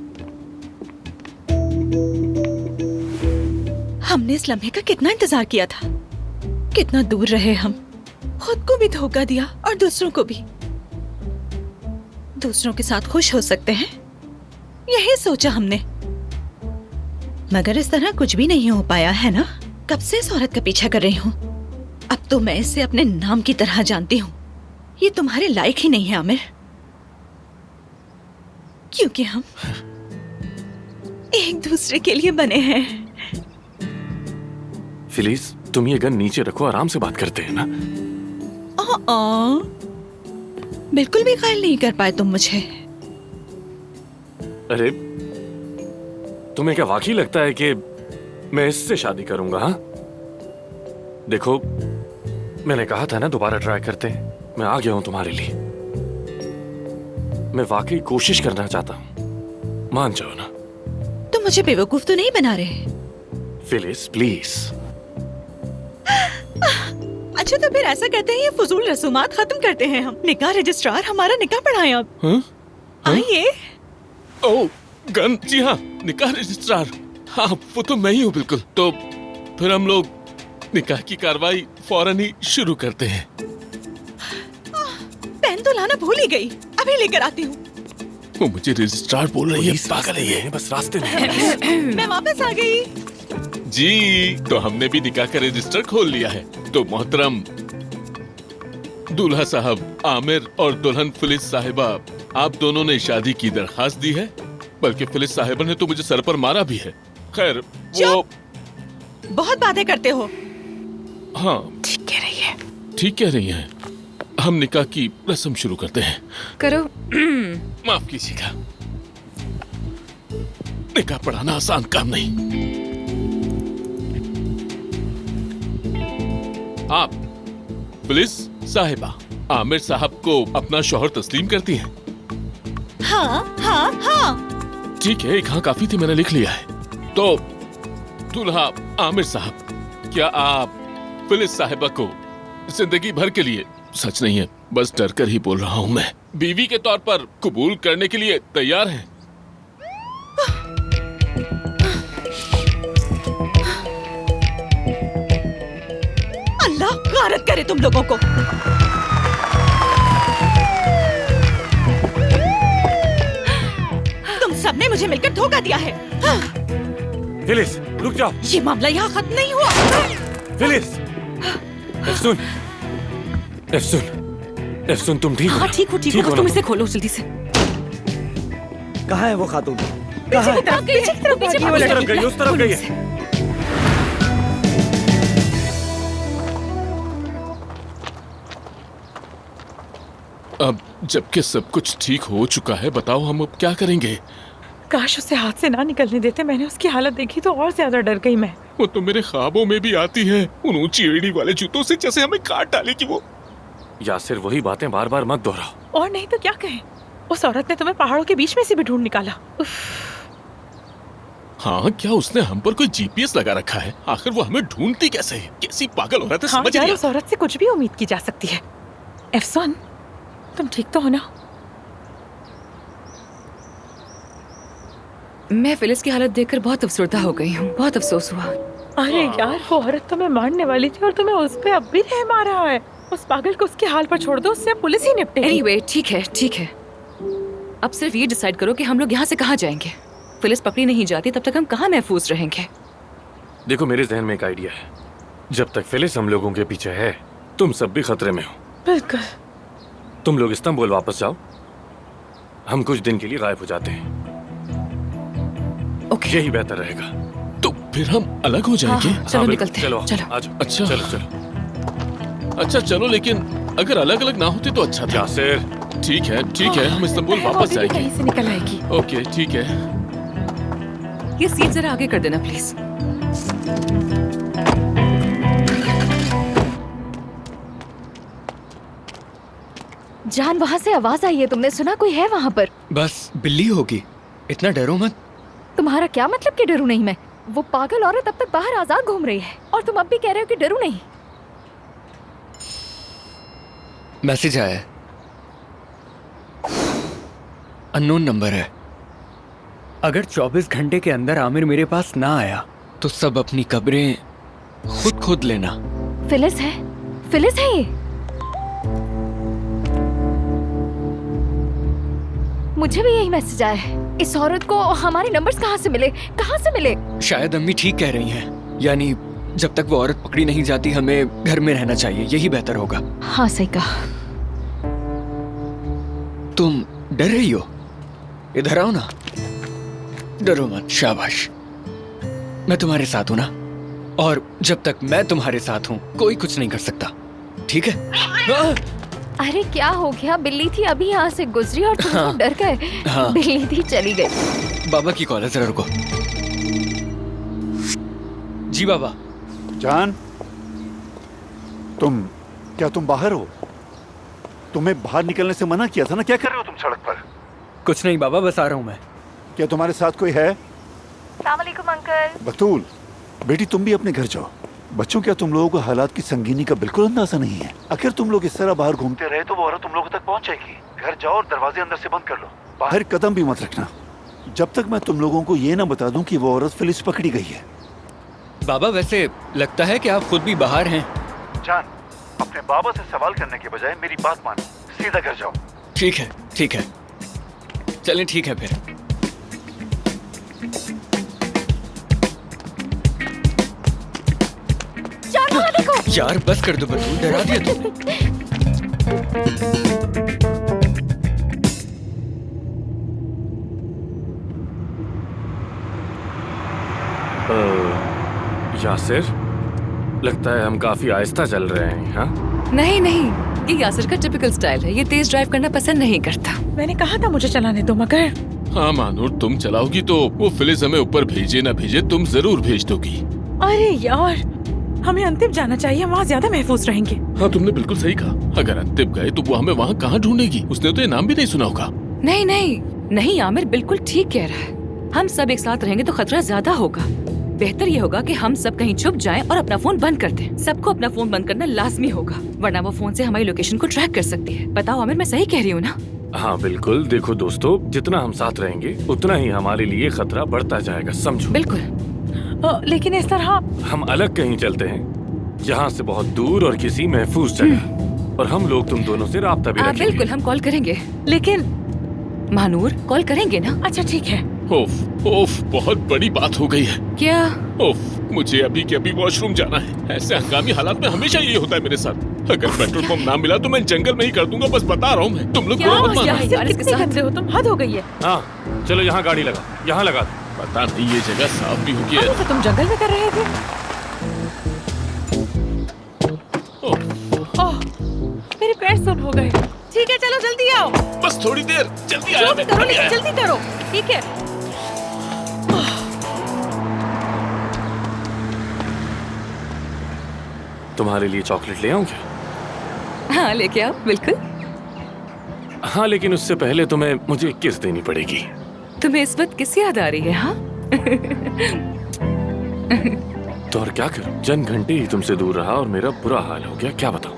हमने इस लम्हे का कितना इंतजार किया था। कितना दूर रहे हम, खुद को भी धोखा दिया और दूसरों को भी। दूसरों के साथ खुश हो सकते हैं, यही सोचा हमने, मगर इस तरह कुछ भी नहीं हो पाया है ना। कब से इस औरत का पीछा कर रही हूँ। अब तो मैं इसे अपने नाम की तरह जानती हूँ। ये तुम्हारे लायक ही नहीं है आमिर, क्योंकि हम एक दूसरे के लिए बने हैं। फिलिस, तुम ये गन नीचे रखो, आराम से बात करते हैं ना। बिल्कुल भी ख्याल नहीं कर पाए तुम मुझे। अरे, तुम्हें क्या वाकई लगता है कि मैं इससे शादी करूंगा? हाँ, देखो, मैंने कहा था ना दोबारा ट्राई करते हैं। मैं आ गया हूं तुम्हारे लिए। मैं वाकई कोशिश करना चाहता हूं, मान जाओ ना। तुम मुझे बेवकूफ तो नहीं बना रहे? Phyllis please. अच्छा तो फिर ऐसा करते हैं, ये फजूल रसूमात खत्म करते हैं। हम निकाह रजिस्ट्रार हमारा निकाह पढ़ाएं अब। हाँ? आइए। ओह, गन, जी हाँ, निकाह रजिस्ट्रार। हाँ, वो तो मैं ही हूँ बिल्कुल। तो फिर हम लोग निकाह की कार्रवाई फौरन ही शुरू करते हैं। पेन तो लाना भूल ही गई, अभी लेकर आती हूँ। वो मुझे रजिस्ट्रार बोल रही है, पागल है ये। बस रास्ते में। मैं वापस आ गई। जी, तो हमने भी निकाह का रजिस्टर खोल लिया है। तो मोहतरम दूल्हा साहब आमिर और दुल्हन फिलिस साहिबा, आप दोनों ने शादी की दरखास्त दी है। बल्कि फिलिस साहिबा ने तो मुझे सर पर मारा भी है। खैर, वो बहुत बातें करते हो। हाँ, ठीक कह रही है। ठीक कह रही हैं। हम निकाह की रस्म शुरू करते हैं। करो। माफ कीजिएगा, निकाह पढ़ाना आसान काम नहीं। आप पुलिस साहिबा आमिर साहब को अपना शौहर तस्लीम करती हैं? हाँ हाँ हाँ। ठीक है, एक हाँ काफी थी, मैंने लिख लिया है। तो दूल्हा आमिर साहब, क्या आप फिलिस साहिबा को जिंदगी भर के लिए, सच नहीं है बस डर कर ही बोल रहा हूँ मैं, बीवी के तौर पर कबूल करने के लिए तैयार हैं? अल्लाह गारत करे तुम लोगों को। तुम सबने मुझे मिलकर धोखा दिया है। फिलिस, रुक जाओ। ये मामला यहाँ खत्म नहीं हुआ। फिलिस, एफसून, एफसून, तुम ठीक हो? हाँ ठीक हो, ठीक हो। तुम इसे खोलो जल्दी से। कहाँ है वो खातून? पीछे की तरफ गई, उस तरफ गई, उस तरफ गई है। अब जबकि सब कुछ ठीक हो चुका है, बताओ हम अब क्या करेंगे? काश उसे हाथ से ना निकलने देते। मैंने उसकी हालत देखी तो और ज्यादा डर गई मैं। वो तो मेरे ख्वाबों में भी आती है, उन ऊंची एड़ी वाले जूतों से जैसे हमें काट डालेगी वो। यासिर, वही बातें बार बार मत दोहराओ। और नहीं तो क्या कहें, उस औरत ने तुम्हें पहाड़ों के बीच में से भी ढूंढ निकाला। उफ। हाँ, क्या उसने हम पर कोई जीपीएस लगा रखा है? आखिर वो हमें ढूंढती कैसे है? कैसी पागल औरत है, हाँ समझ यार, नहीं उस औरत से कुछ भी उम्मीद की जा सकती है। एफसन, तुम ठीक तो हो ना? मैं फिलिस की हालत देखकर बहुत अफसरदा हो गई हूँ, बहुत अफसोस हुआ। अरे यार, वो औरत तुम्हें मारने वाली थी और तुम्हें उस पे अब भी रहम आ रहा है। उस पागल को उसके हाल पर छोड़ दो, उससे पुलिस ही निपटेगी। एनीवे, ठीक है ठीक है। अब सिर्फ ये डिसाइड करो कि हम लोग यहाँ से कहाँ जाएंगे। फिलिस पकड़ी नहीं जाती तब तक हम कहाँ महफूज रहेंगे? देखो, मेरे जहन में एक आइडिया है। जब तक फिलिस हम लोगों के पीछे है, तुम सब भी खतरे में हो। बिल्कुल। तुम लोग इस्तांबुल वापस जाओ, हम कुछ दिन के लिए गायब हो जाते हैं। ओके, यही बेहतर रहेगा। तो फिर हम अलग हो जाएंगे? हाँ, चलो निकलते हैं। चलो चलो। आज। अच्छा चलो चलो। अच्छा चलो, लेकिन अगर अलग अलग ना होते तो अच्छा था। यासिर, ठीक है, हम इस्तांबुल वापस जाएंगे। कहीं से निकल आएगी। ओके, ठीक है। ये सीट जरा आगे कर देना प्लीज। जान, वहाँ से आवाज आई है, तुमने सुना? कोई है वहाँ पर? बस बिल्ली होगी, इतना डरो मत। तुम्हारा क्या मतलब कि डरू नहीं मैं? वो पागल औरत अब तक बाहर आजाद घूम रही है और तुम अब भी कह रहे हो कि डरू नहीं। मैसेज आया है, अननोन नंबर है। अगर 24 घंटे के अंदर आमिर मेरे पास ना आया तो सब अपनी कब्रें खुद खोद लेना। फिलिस है, फिलिस है ये। मुझे भी यही मैसेज आया है। इस औरत को हमारे नंबर्स कहाँ से मिले? कहाँ से मिले? शायद अम्मी ठीक कह रही हैं, यानी जब तक वो औरत पकड़ी नहीं जाती हमें घर में रहना चाहिए, यही बेहतर होगा। हाँ सही कहा। तुम डर रही हो? इधर आओ ना, डरो मत। शाबाश, मैं तुम्हारे साथ हूं ना, और जब तक मैं तुम्हारे साथ हूं कोई कुछ नहीं कर सकता, ठीक है? अरे क्या हो गया? बिल्ली थी अभी यहाँ से गुजरी और तुम तो डर गए। हाँ। बिल्ली थी, चली गई। बाबा की कॉल है, जरा रुको। जी बाबा। जान, तुम बाहर हो? तुम्हें बाहर निकलने से मना किया था ना? क्या कर रहे हो तुम सड़क पर? कुछ नहीं बाबा, बस आ रहा हूँ मैं। क्या तुम्हारे साथ कोई है? अस्सलाम वालेकुम अंकल। बतूल, बेटी तुम भी अपने घर जाओ। बच्चों, क्या तुम लोगों को हालात की संगीनी का बिल्कुल अंदाजा नहीं है? अगर तुम लोग इस तरह बाहर घूमते रहे तो वो औरत तुम लोगों तक पहुंच जाएगी। घर जाओ और दरवाजे अंदर से बंद कर लो। बाहर कदम भी मत रखना जब तक मैं तुम लोगों को ये ना बता दूं कि वो औरत फिलिस पकड़ी गई है। बाबा, वैसे लगता है कि आप खुद भी बाहर हैं। जान, अपने बाबा से सवाल करने के बजाय मेरी बात मानो, सीधा घर जाओ। ठीक है, ठीक है, चलें, ठीक है फिर। देखो यार बस कर दो बतूल, डरा दिया तुमने। यासिर, लगता है हम काफी आहिस्ता चल रहे हैं। हाँ, नहीं नहीं, ये यासिर का टिपिकल स्टाइल है। ये तेज ड्राइव करना पसंद नहीं करता। मैंने कहा था मुझे चलाने दो, मगर हाँ मानूर, तुम चलाओगी तो वो फिलिस हमें ऊपर भेजे ना भेजे, तुम जरूर भेज दोगी। अरे यार, हमें अंतिम जाना चाहिए, वहाँ ज्यादा महफूज रहेंगे। हाँ, तुमने बिल्कुल सही कहा। अगर अंतिम गए तो वो हमें वहाँ कहाँ ढूंढेगी? उसने तो ये नाम भी नहीं सुना होगा। नहीं नहीं नहीं, आमिर बिल्कुल ठीक कह रहा है। हम सब एक साथ रहेंगे तो खतरा ज्यादा होगा। बेहतर ये होगा कि हम सब कहीं छुप जाएं और अपना फोन बंद कर दें। सबको अपना फोन बंद करना लाजमी होगा, वरना वो फोन से हमारी लोकेशन को ट्रैक कर सकती है। बताओ आमिर, मैं सही कह रही हूँ ना? हाँ बिल्कुल। देखो दोस्तों, जितना हम साथ रहेंगे उतना ही हमारे लिए खतरा बढ़ता जाएगा, समझो? बिल्कुल। लेकिन इस तरह हम अलग कहीं चलते हैं, यहाँ से बहुत दूर और किसी महफूज जगह, और हम लोग तुम दोनों से राब्ता भी रखेंगे। बिल्कुल, हम कॉल करेंगे। लेकिन मानूर, कॉल करेंगे ना? अच्छा ठीक है। ओफ ओफ, बहुत बड़ी बात हो गई है। क्या? ओफ, मुझे अभी के अभी वॉशरूम जाना है। ऐसे हंगामी हालात में हमेशा ये होता है मेरे साथ। अगर पेट्रोल पंप ना मिला तो मैं जंगल में ही कर दूंगा, बस बता रहा हूँ मैं। तुम लोग बुरा मत मानना। कितने गंदे हो तुम, हद हो गई है। हाँ चलो, यहाँ गाड़ी लगा, यहाँ लगा। पता नहीं ये जगह साफ भी होगी। तो तुम जंगल में कर रहे थे। ओह, मेरे पैर सुन हो गए। ठीक है, चलो जल्दी आओ। बस थोड़ी देर, जल्दी आया मैं, करो, अभी आया। जल्दी करो। ठीक है। तुम्हारे लिए चॉकलेट ले आऊं क्या? हाँ लेके आओ, बिल्कुल। हाँ, लेकिन उससे पहले तुम्हें मुझे किस देनी पड़ेगी। तुम्हें इस वक्त किस याद आ रही है? हाँ तो और क्या करूं? चंद घंटे ही तुमसे दूर रहा और मेरा बुरा हाल हो गया, क्या बताऊं।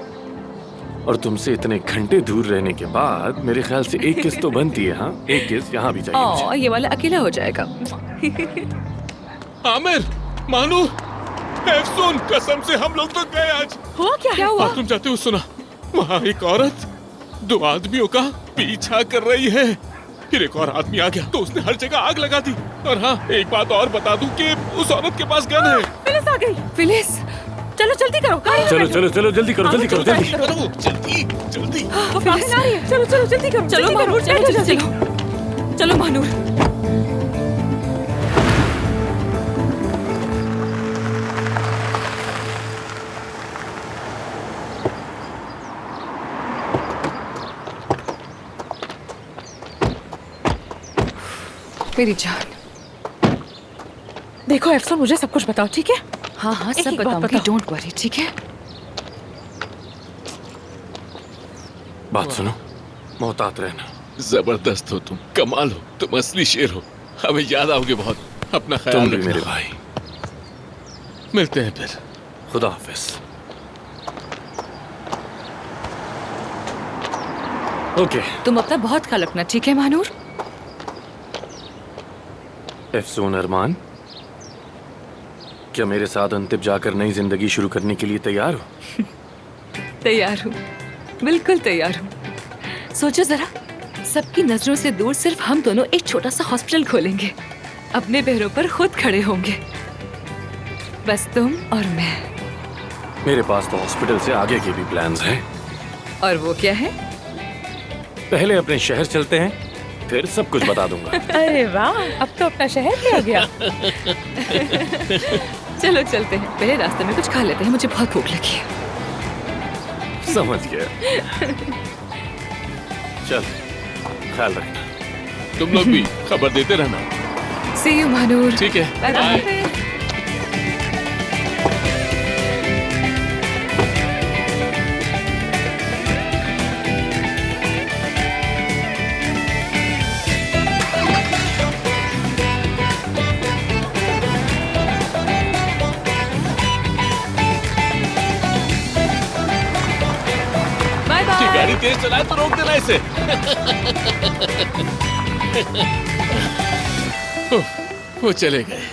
और तुमसे इतने घंटे दूर रहने के बाद मेरे ख्याल से एक किस तो बनती है। हाँ, एक किस यहाँ भी चाहिए मुझे। ये वाला अकेला हो जाएगा। आमिर, मानू, एफसून, कसम से हम लोग तो गए आज। हुआ क्या हुआ? तुम जाते हो सुना, वहाँ एक औरत 2 आदमियों का पीछा कर रही है। फिर एक और आदमी आ गया तो उसने हर जगह आग लगा दी। और हाँ, एक बात और बता दूं कि उस औरत के पास गन है। फिलिस आ गई। फिलिस, चलो जल्दी करो। चलो चलो चलो, जल्दी करो, जल्दी करो, जल्दी करो, जल्दी जल्दी। फिलिस आ रही है। चलो चलो जल्दी करो। चलो महानूर, चलो चलो चलो महानूर। मेरी जान, देखो एफसून, मुझे सब कुछ बताओ, ठीक है? हाँ हाँ, सब एक बात बताऊंगी, बताओ। डोंट वरी, ठीक है? बात सुनो, मोहतात रहना। जबरदस्त हो तुम, कमाल हो, तुम असली शेर हो। हमें याद आओगे बहुत। अपना ख्याल तुम भी रखना। मेरे भाई। मिलते हैं फिर। खुदा हाफिज। ओके। तुम अपना बहुत ख्याल रखना, ठीक है महानूर? एफसून अरमान, क्या मेरे साथ अंतिब जाकर नई जिंदगी शुरू करने के लिए तैयार हो? तैयार हूँ, बिल्कुल तैयार हूँ। सोचो जरा, सबकी नजरों से दूर सिर्फ हम दोनों एक छोटा सा हॉस्पिटल खोलेंगे। अपने पैरों पर खुद खड़े होंगे, बस तुम और मैं। मेरे पास तो हॉस्पिटल से आगे के भी प्लान्स हैं। और वो क्या है? पहले अपने शहर चलते हैं, फिर सब कुछ बता दूंगा। अरे वाह, अब तो अपना शहर भी आ गया। चलो चलते हैं, पहले रास्ते में कुछ खा लेते हैं, मुझे बहुत भूख लगी है। समझ गया। चल, ख्याल रखना। तुम लोग भी खबर देते रहना। See you, Mahnoor. ठीक है, बाय बाय। गाड़ी तेज चलाए तो रोक देना इसे। वो चले गए।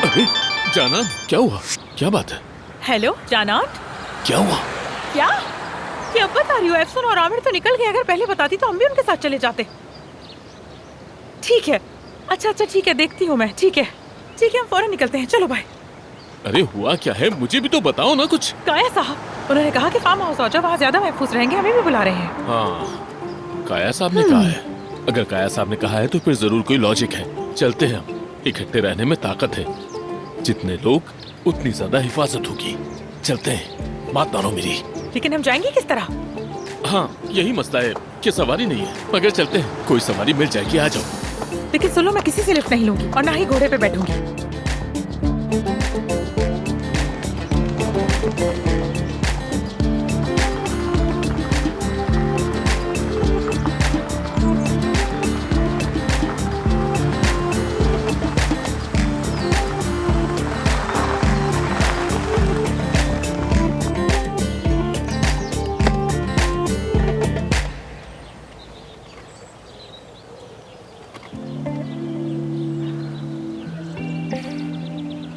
अरे जाना, क्या हुआ? क्या बात है? हेलो जानाट, क्या हुआ? क्या ये अब बता रही हो? एफसून और आमिर तो निकल गए, अगर पहले बताती तो हम भी उनके साथ चले जाते। ठीक है, अच्छा ठीक है, देखती हूँ मैं। ठीक है हम फौरन निकलते हैं, चलो बाय। अरे हुआ क्या है, मुझे भी तो बताओ ना कुछ। काया साहब, उन्होंने कहा कि फार्म हाउस आ जाओ, वहाँ ज्यादा महफूज रहेंगे, हमें भी बुला रहे हैं। हाँ, काया साहब ने कहा है। अगर काया साहब ने कहा है तो फिर जरूर कोई लॉजिक है। चलते हैं हम, इकट्ठे रहने में ताकत है। जितने लोग उतनी ज्यादा हिफाजत होगी। चलते हैं, बात मानो मेरी। लेकिन हम जाएंगे किस तरह? हाँ, यही मसला है कि सवारी नहीं है, मगर चलते हैं, कोई सवारी मिल जाएगी, आ जाओ। लेकिन सुनो, मैं किसी से लिफ्ट नहीं लूंगी और ना ही घोड़े पे बैठूंगी।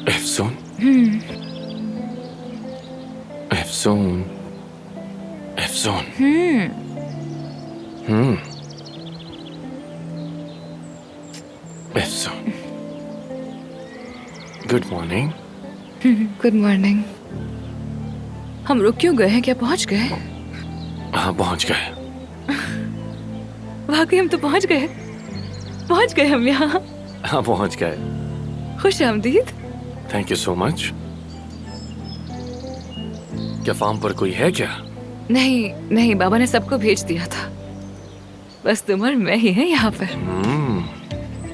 एफसून, एफसून, एफसून। एफसून, गुड मॉर्निंग। Good morning. हम रुक क्यों गए हैं? क्या पहुंच गए? हाँ, पहुंच गए। वाकई हम तो पहुंच गए हम यहाँ। हाँ, पहुंच गए। खुश आमदीद। Thank you so much. क्या फार्म पर कोई है क्या? नहीं, बाबा ने सबको भेज दिया था। बस तुम और मैं ही हैं यहाँ पर।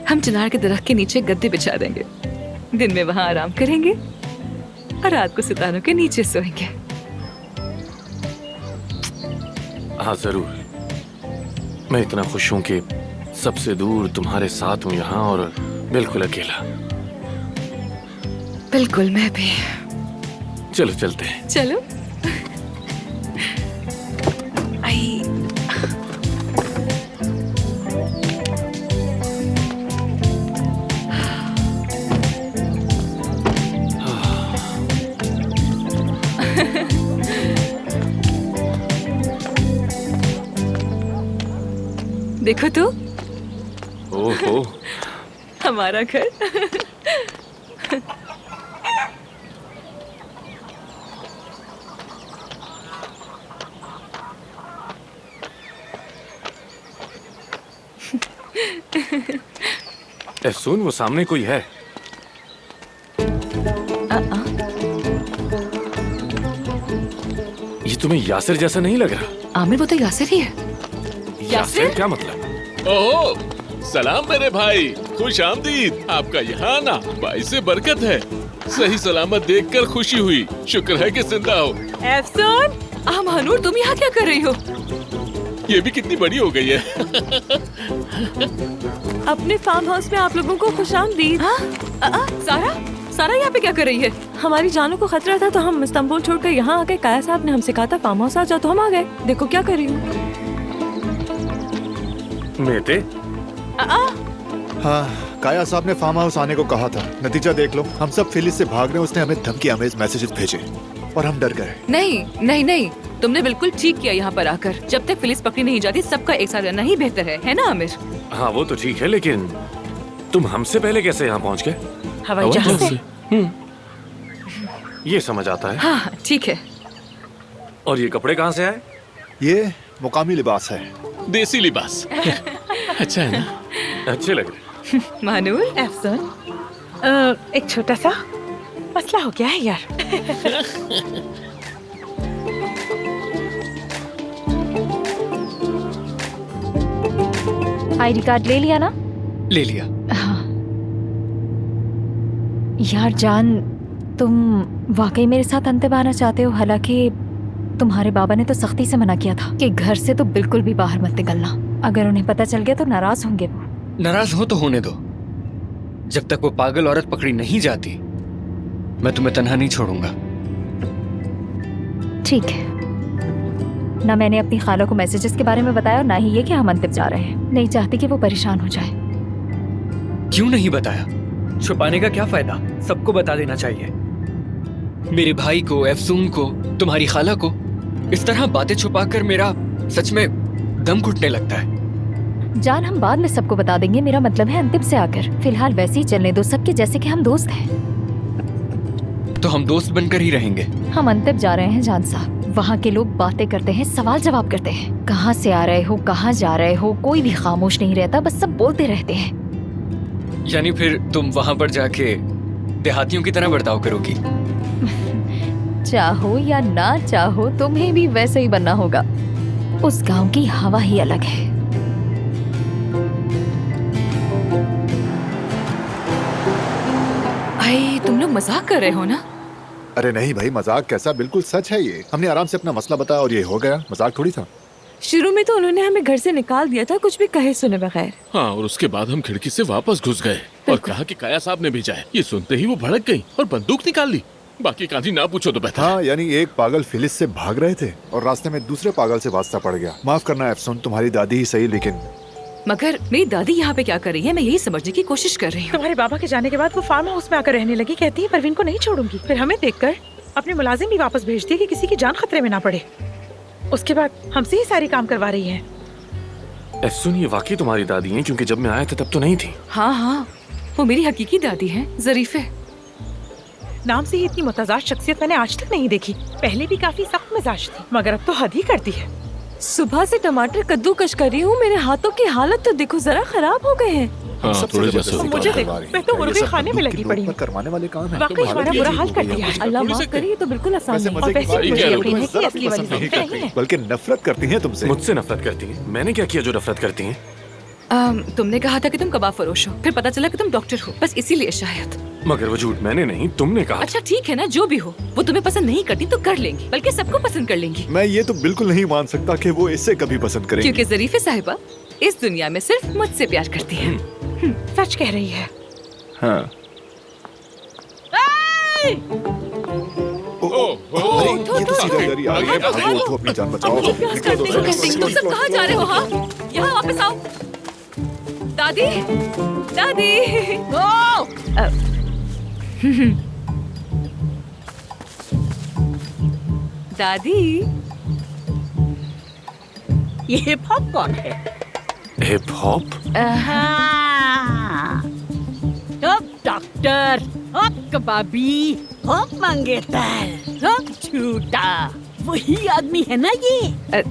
हम चिनार के दरख्त के नीचे गद्दे बिछा देंगे। दिन में वहाँ आराम करेंगे और रात को सितारों के नीचे सोएंगे। हाँ जरूर। मैं इतना खुश हूं कि सबसे दूर तुम्हारे साथ हूं यहाँ, और बिल्कुल अकेला। बिल्कुल, मैं भी। चलो चलते हैं। चलो। आई। देखो तो, ओहो, हमारा घर। सुन, वो सामने कोई है। ये तुम्हें यासिर जैसा नहीं लग रहा? आमिर, वो तो यासिर ही है। यासिर क्या मतलब? ओहो, सलाम मेरे भाई, खुश आमदीद। आपका यहाँ आना भाई से बरकत है। सही सलामत देखकर खुशी हुई। शुक्र है कि जिंदा हो। एफसून, महानूर, तुम यहाँ क्या कर रही हो? ये भी कितनी बड़ी हो गई है। अपने फार्म हाउस में आप लोगों को खुशामदीद। सारा, सारा यहाँ पे क्या कर रही है? हमारी जानों को खतरा था तो हम इस्तांबुल छोड़कर यहाँ आ गए। काया साहब ने हमसे कहा था फार्म हाउस आ जाओ, तो हम आ गए। देखो क्या कर रही हूँ। मेते? हाँ, काया साहब ने फार्म हाउस आने को कहा था। नतीजा देख लो, हम सब फिलिस से भाग रहे हैं। उसने हमें धमकी आमेज मैसेजेस भेजे और हम डर गए। नहीं नहीं नहीं, तुमने बिल्कुल ठीक किया यहाँ पर आकर। जब तक फिलिस पकड़ी नहीं जाती, सबका एक साथ रहना ही बेहतर है ना आमिर? हाँ वो तो ठीक है, लेकिन तुम हमसे पहले कैसे यहाँ पहुँच गए? हवाई जहाज से। ये समझ आता है। हाँ ठीक है। और ये कपड़े कहाँ से आए? ये मुकामी लिबास है। देसी लिबास। अच्छा है ना? अच्छे लग रहे। महानूर। एफसून, एक छोटा सा मसला हो गया है यार। आईडी कार्ड ले लिया ना? ले लिया। हाँ। यार जान, तुम वाकई मेरे साथ अंतिम आना चाहते हो? हालांकि तुम्हारे बाबा ने तो सख्ती से मना किया था कि घर से तो बिल्कुल भी बाहर मत निकलना। अगर उन्हें पता चल गया तो नाराज होंगे वो। नाराज हो तो होने दो। जब तक वो पागल औरत पकड़ी नहीं जाती, मैं तुम्हें तन्हा नहीं छोड़ूंगा। ठीक है ना। मैंने अपनी खाला को मैसेजेस के बारे में बताया और ना ही ये कि हम अंतिम जा रहे हैं। नहीं चाहती कि वो परेशान हो जाए। क्यों नहीं बताया? छुपाने का क्या फायदा? सबको बता देना चाहिए। मेरे भाई को, एफसून को, तुम्हारी खाला को। इस तरह बातें छुपाकर मेरा सच में दम घुटने लगता है। जान, हम बाद में सबको बता देंगे। मेरा मतलब है अंतिम से आकर। फिलहाल वैसे ही चलने दो सबके, जैसे कि हम दोस्त हैं। तो हम दोस्त बनकर ही रहेंगे। हम अंतिम जा रहे हैं जान साहब। वहाँ के लोग बातें करते हैं, सवाल जवाब करते हैं। कहाँ से आ रहे हो, कहाँ जा रहे हो, कोई भी खामोश नहीं रहता, बस सब बोलते रहते हैं। यानी फिर तुम वहाँ पर जाके देहातियों की तरह बर्ताव करोगी? चाहो या ना चाहो, तुम्हें भी वैसे ही बनना होगा। उस गांव की हवा ही अलग है। भाई, तुम लोग मजाक कर रहे हो ना? अरे नहीं भाई, मजाक कैसा, बिल्कुल सच है ये। हमने आराम से अपना मसला बताया और ये हो गया। मजाक थोड़ी था। शुरू में तो उन्होंने हमें घर से निकाल दिया था, कुछ भी कहे सुने बगैर। हाँ, और उसके बाद हम खिड़की से वापस घुस गए और कहा कि काया साहब ने भेजा है। ये सुनते ही वो भड़क गई और बंदूक निकाल ली। बाकी कहानी ना पूछो तो बेहतर। हाँ, यानी एक पागल फिलिस से भाग रहे थे और रास्ते में दूसरे पागल से वास्ता पड़ गया। माफ करना एफसून, तुम्हारी दादी ही सही, लेकिन मगर मेरी दादी यहाँ पे क्या कर रही है, मैं यही समझने की कोशिश कर रही हूँ। तुम्हारे बाबा के जाने के बाद वो फार्म हाउस में आकर रहने लगी। कहती है परवीन को नहीं छोड़ूंगी। फिर हमें देखकर अपने मुलाजिम भी वापस भेज दिए कि किसी की जान खतरे में ना पड़े। उसके बाद हमसे ही सारी काम करवा रही है। एफसून, ये वाकई तुम्हारी दादी है? क्योंकि जब मैं आया था तब तो नहीं थी। हाँ हाँ, वो मेरी हकीकी दादी है, जरीफे। नाम से ही इतनी मुतजाज शख्सियत मैंने आज तक नहीं देखी। पहले भी काफी सख्त मिजाज थी, मगर अब तो हद ही करती है। सुबह से टमाटर कद्दूकश कर रही हूँ। मेरे हाथों की हालत तो देखो जरा, खराब हो गए हैं। हाँ, थोड़े जैसे मुझे देखो, मैं तो मुर्गे खाने में लगी पड़ी हूँ। करवाने वाले काम है। वाकई हमारा बुरा हाल कर दिया है। अल्लाह माफ करे, ये तो बिल्कुल आसान वैसे नहीं। मजे और की वैसे बात भी मुझे है, यकीन है कि जरा असली वाली पसंद नहीं नहीं करती, है। बल्कि नफरत करती हैं तुमसे। मुझसे नफरत करती हैं? मैंने क्या किया जो नफरत करती हैं? तुमने कहा था कि तुम कबाब फरोश हो, फिर पता चला कि तुम डॉक्टर हो, बस इसीलिए शायद। मगर वो झूठ मैंने नहीं, तुमने कहा। अच्छा ठीक है ना, जो भी हो, वो तुम्हें पसंद नहीं करती तो कर लेंगी, बल्कि सबको पसंद कर लेंगी। मैं ये तो बिल्कुल नहीं मान सकता कि वो इससे कभी पसंद करेंगी। क्योंकि ज़रीफ़े साहिबा इस दुनिया में सिर्फ मुझसे प्यार करती है। सच कह रही है। हाँ। ये तो सीधा इधर ही आ गए। भागो, तो अपनी जान बचाओ। तुम सब कहाँ जा रहे हो? हाँ, यहाँ वापस आओ। दादी, दादी। दादी, ये हिप हॉप कौन है? Hip hop? अब डॉक्टर, अब कबाबी, अब मंगेतर, अब झूठा, वही आदमी है ना ये?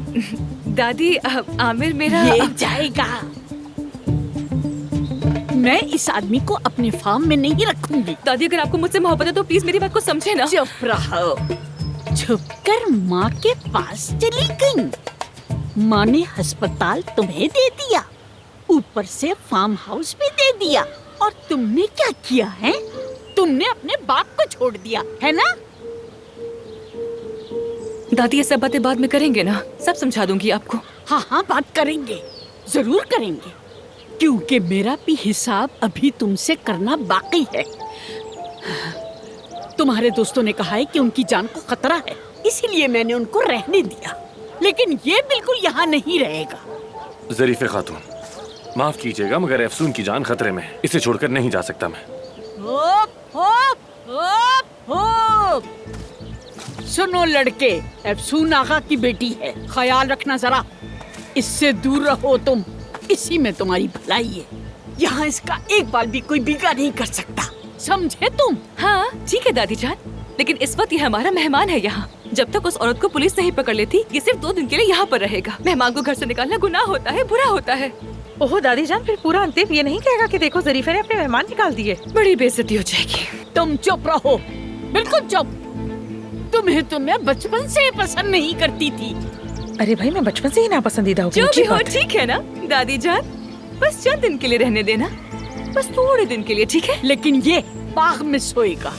दादी, आमिर मेरा ये जाएगा। मैं इस आदमी को अपने फार्म में नहीं रखूंगी। दादी, अगर आपको मुझसे मोहब्बत है तो प्लीज मेरी बात को समझे ना। चुप रहो। छुपकर माँ के पास चली गई। माँ ने अस्पताल तुम्हें दे दिया, ऊपर से फार्म हाउस भी दे दिया, और तुमने क्या किया है? तुमने अपने बाप को छोड़ दिया है ना? दादी, ये सब बातें बाद में करेंगे ना, सब समझा दूंगी आपको। हाँ हाँ, बात करेंगे, जरूर करेंगे, क्योंकि मेरा भी हिसाब अभी तुमसे करना बाकी है। तुम्हारे दोस्तों ने कहा है कि उनकी जान को खतरा है, इसीलिए मैंने उनको रहने दिया, लेकिन ये बिल्कुल यहाँ नहीं रहेगा। ज़रीफ़े खातून, माफ कीजिएगा मगर अफसून की जान खतरे में है, इसे छोड़कर नहीं जा सकता मैं। Hope, hope, hope, hope. सुनो लड़के, अफसून आगा की बेटी है, ख्याल रखना जरा, इससे दूर रहो तुम, इसी में तुम्हारी भलाई है। यहाँ इसका एक बाल भी कोई बिगाड़ नहीं कर सकता, समझे तुम? हाँ ठीक है दादी जान, लेकिन इस वक्त ये हमारा मेहमान है यहाँ। जब तक उस औरत को पुलिस नहीं पकड़ लेती, ये सिर्फ 2 दिन के लिए यहाँ पर रहेगा। मेहमान को घर से निकालना गुनाह होता है, बुरा होता है। ओहो दादी जान, फिर पूरा अंतिम ये नहीं कहेगा कि देखो ज़रीफ़े ने अपने मेहमान निकाल दिए। बड़ी बेइज्जती हो जाएगी। तुम चुप रहो, बिल्कुल चुप। तुम्हें तो मैं बचपन से पसंद नहीं करती थी। अरे भाई, मैं बचपन से ही नापसंदीदा हूँ। जो भी हो ठीक है ना दादी जान, बस चंद दिन के लिए रहने देना, बस थोड़े दिन के लिए, ठीक है? लेकिन ये बाग में सोएगा।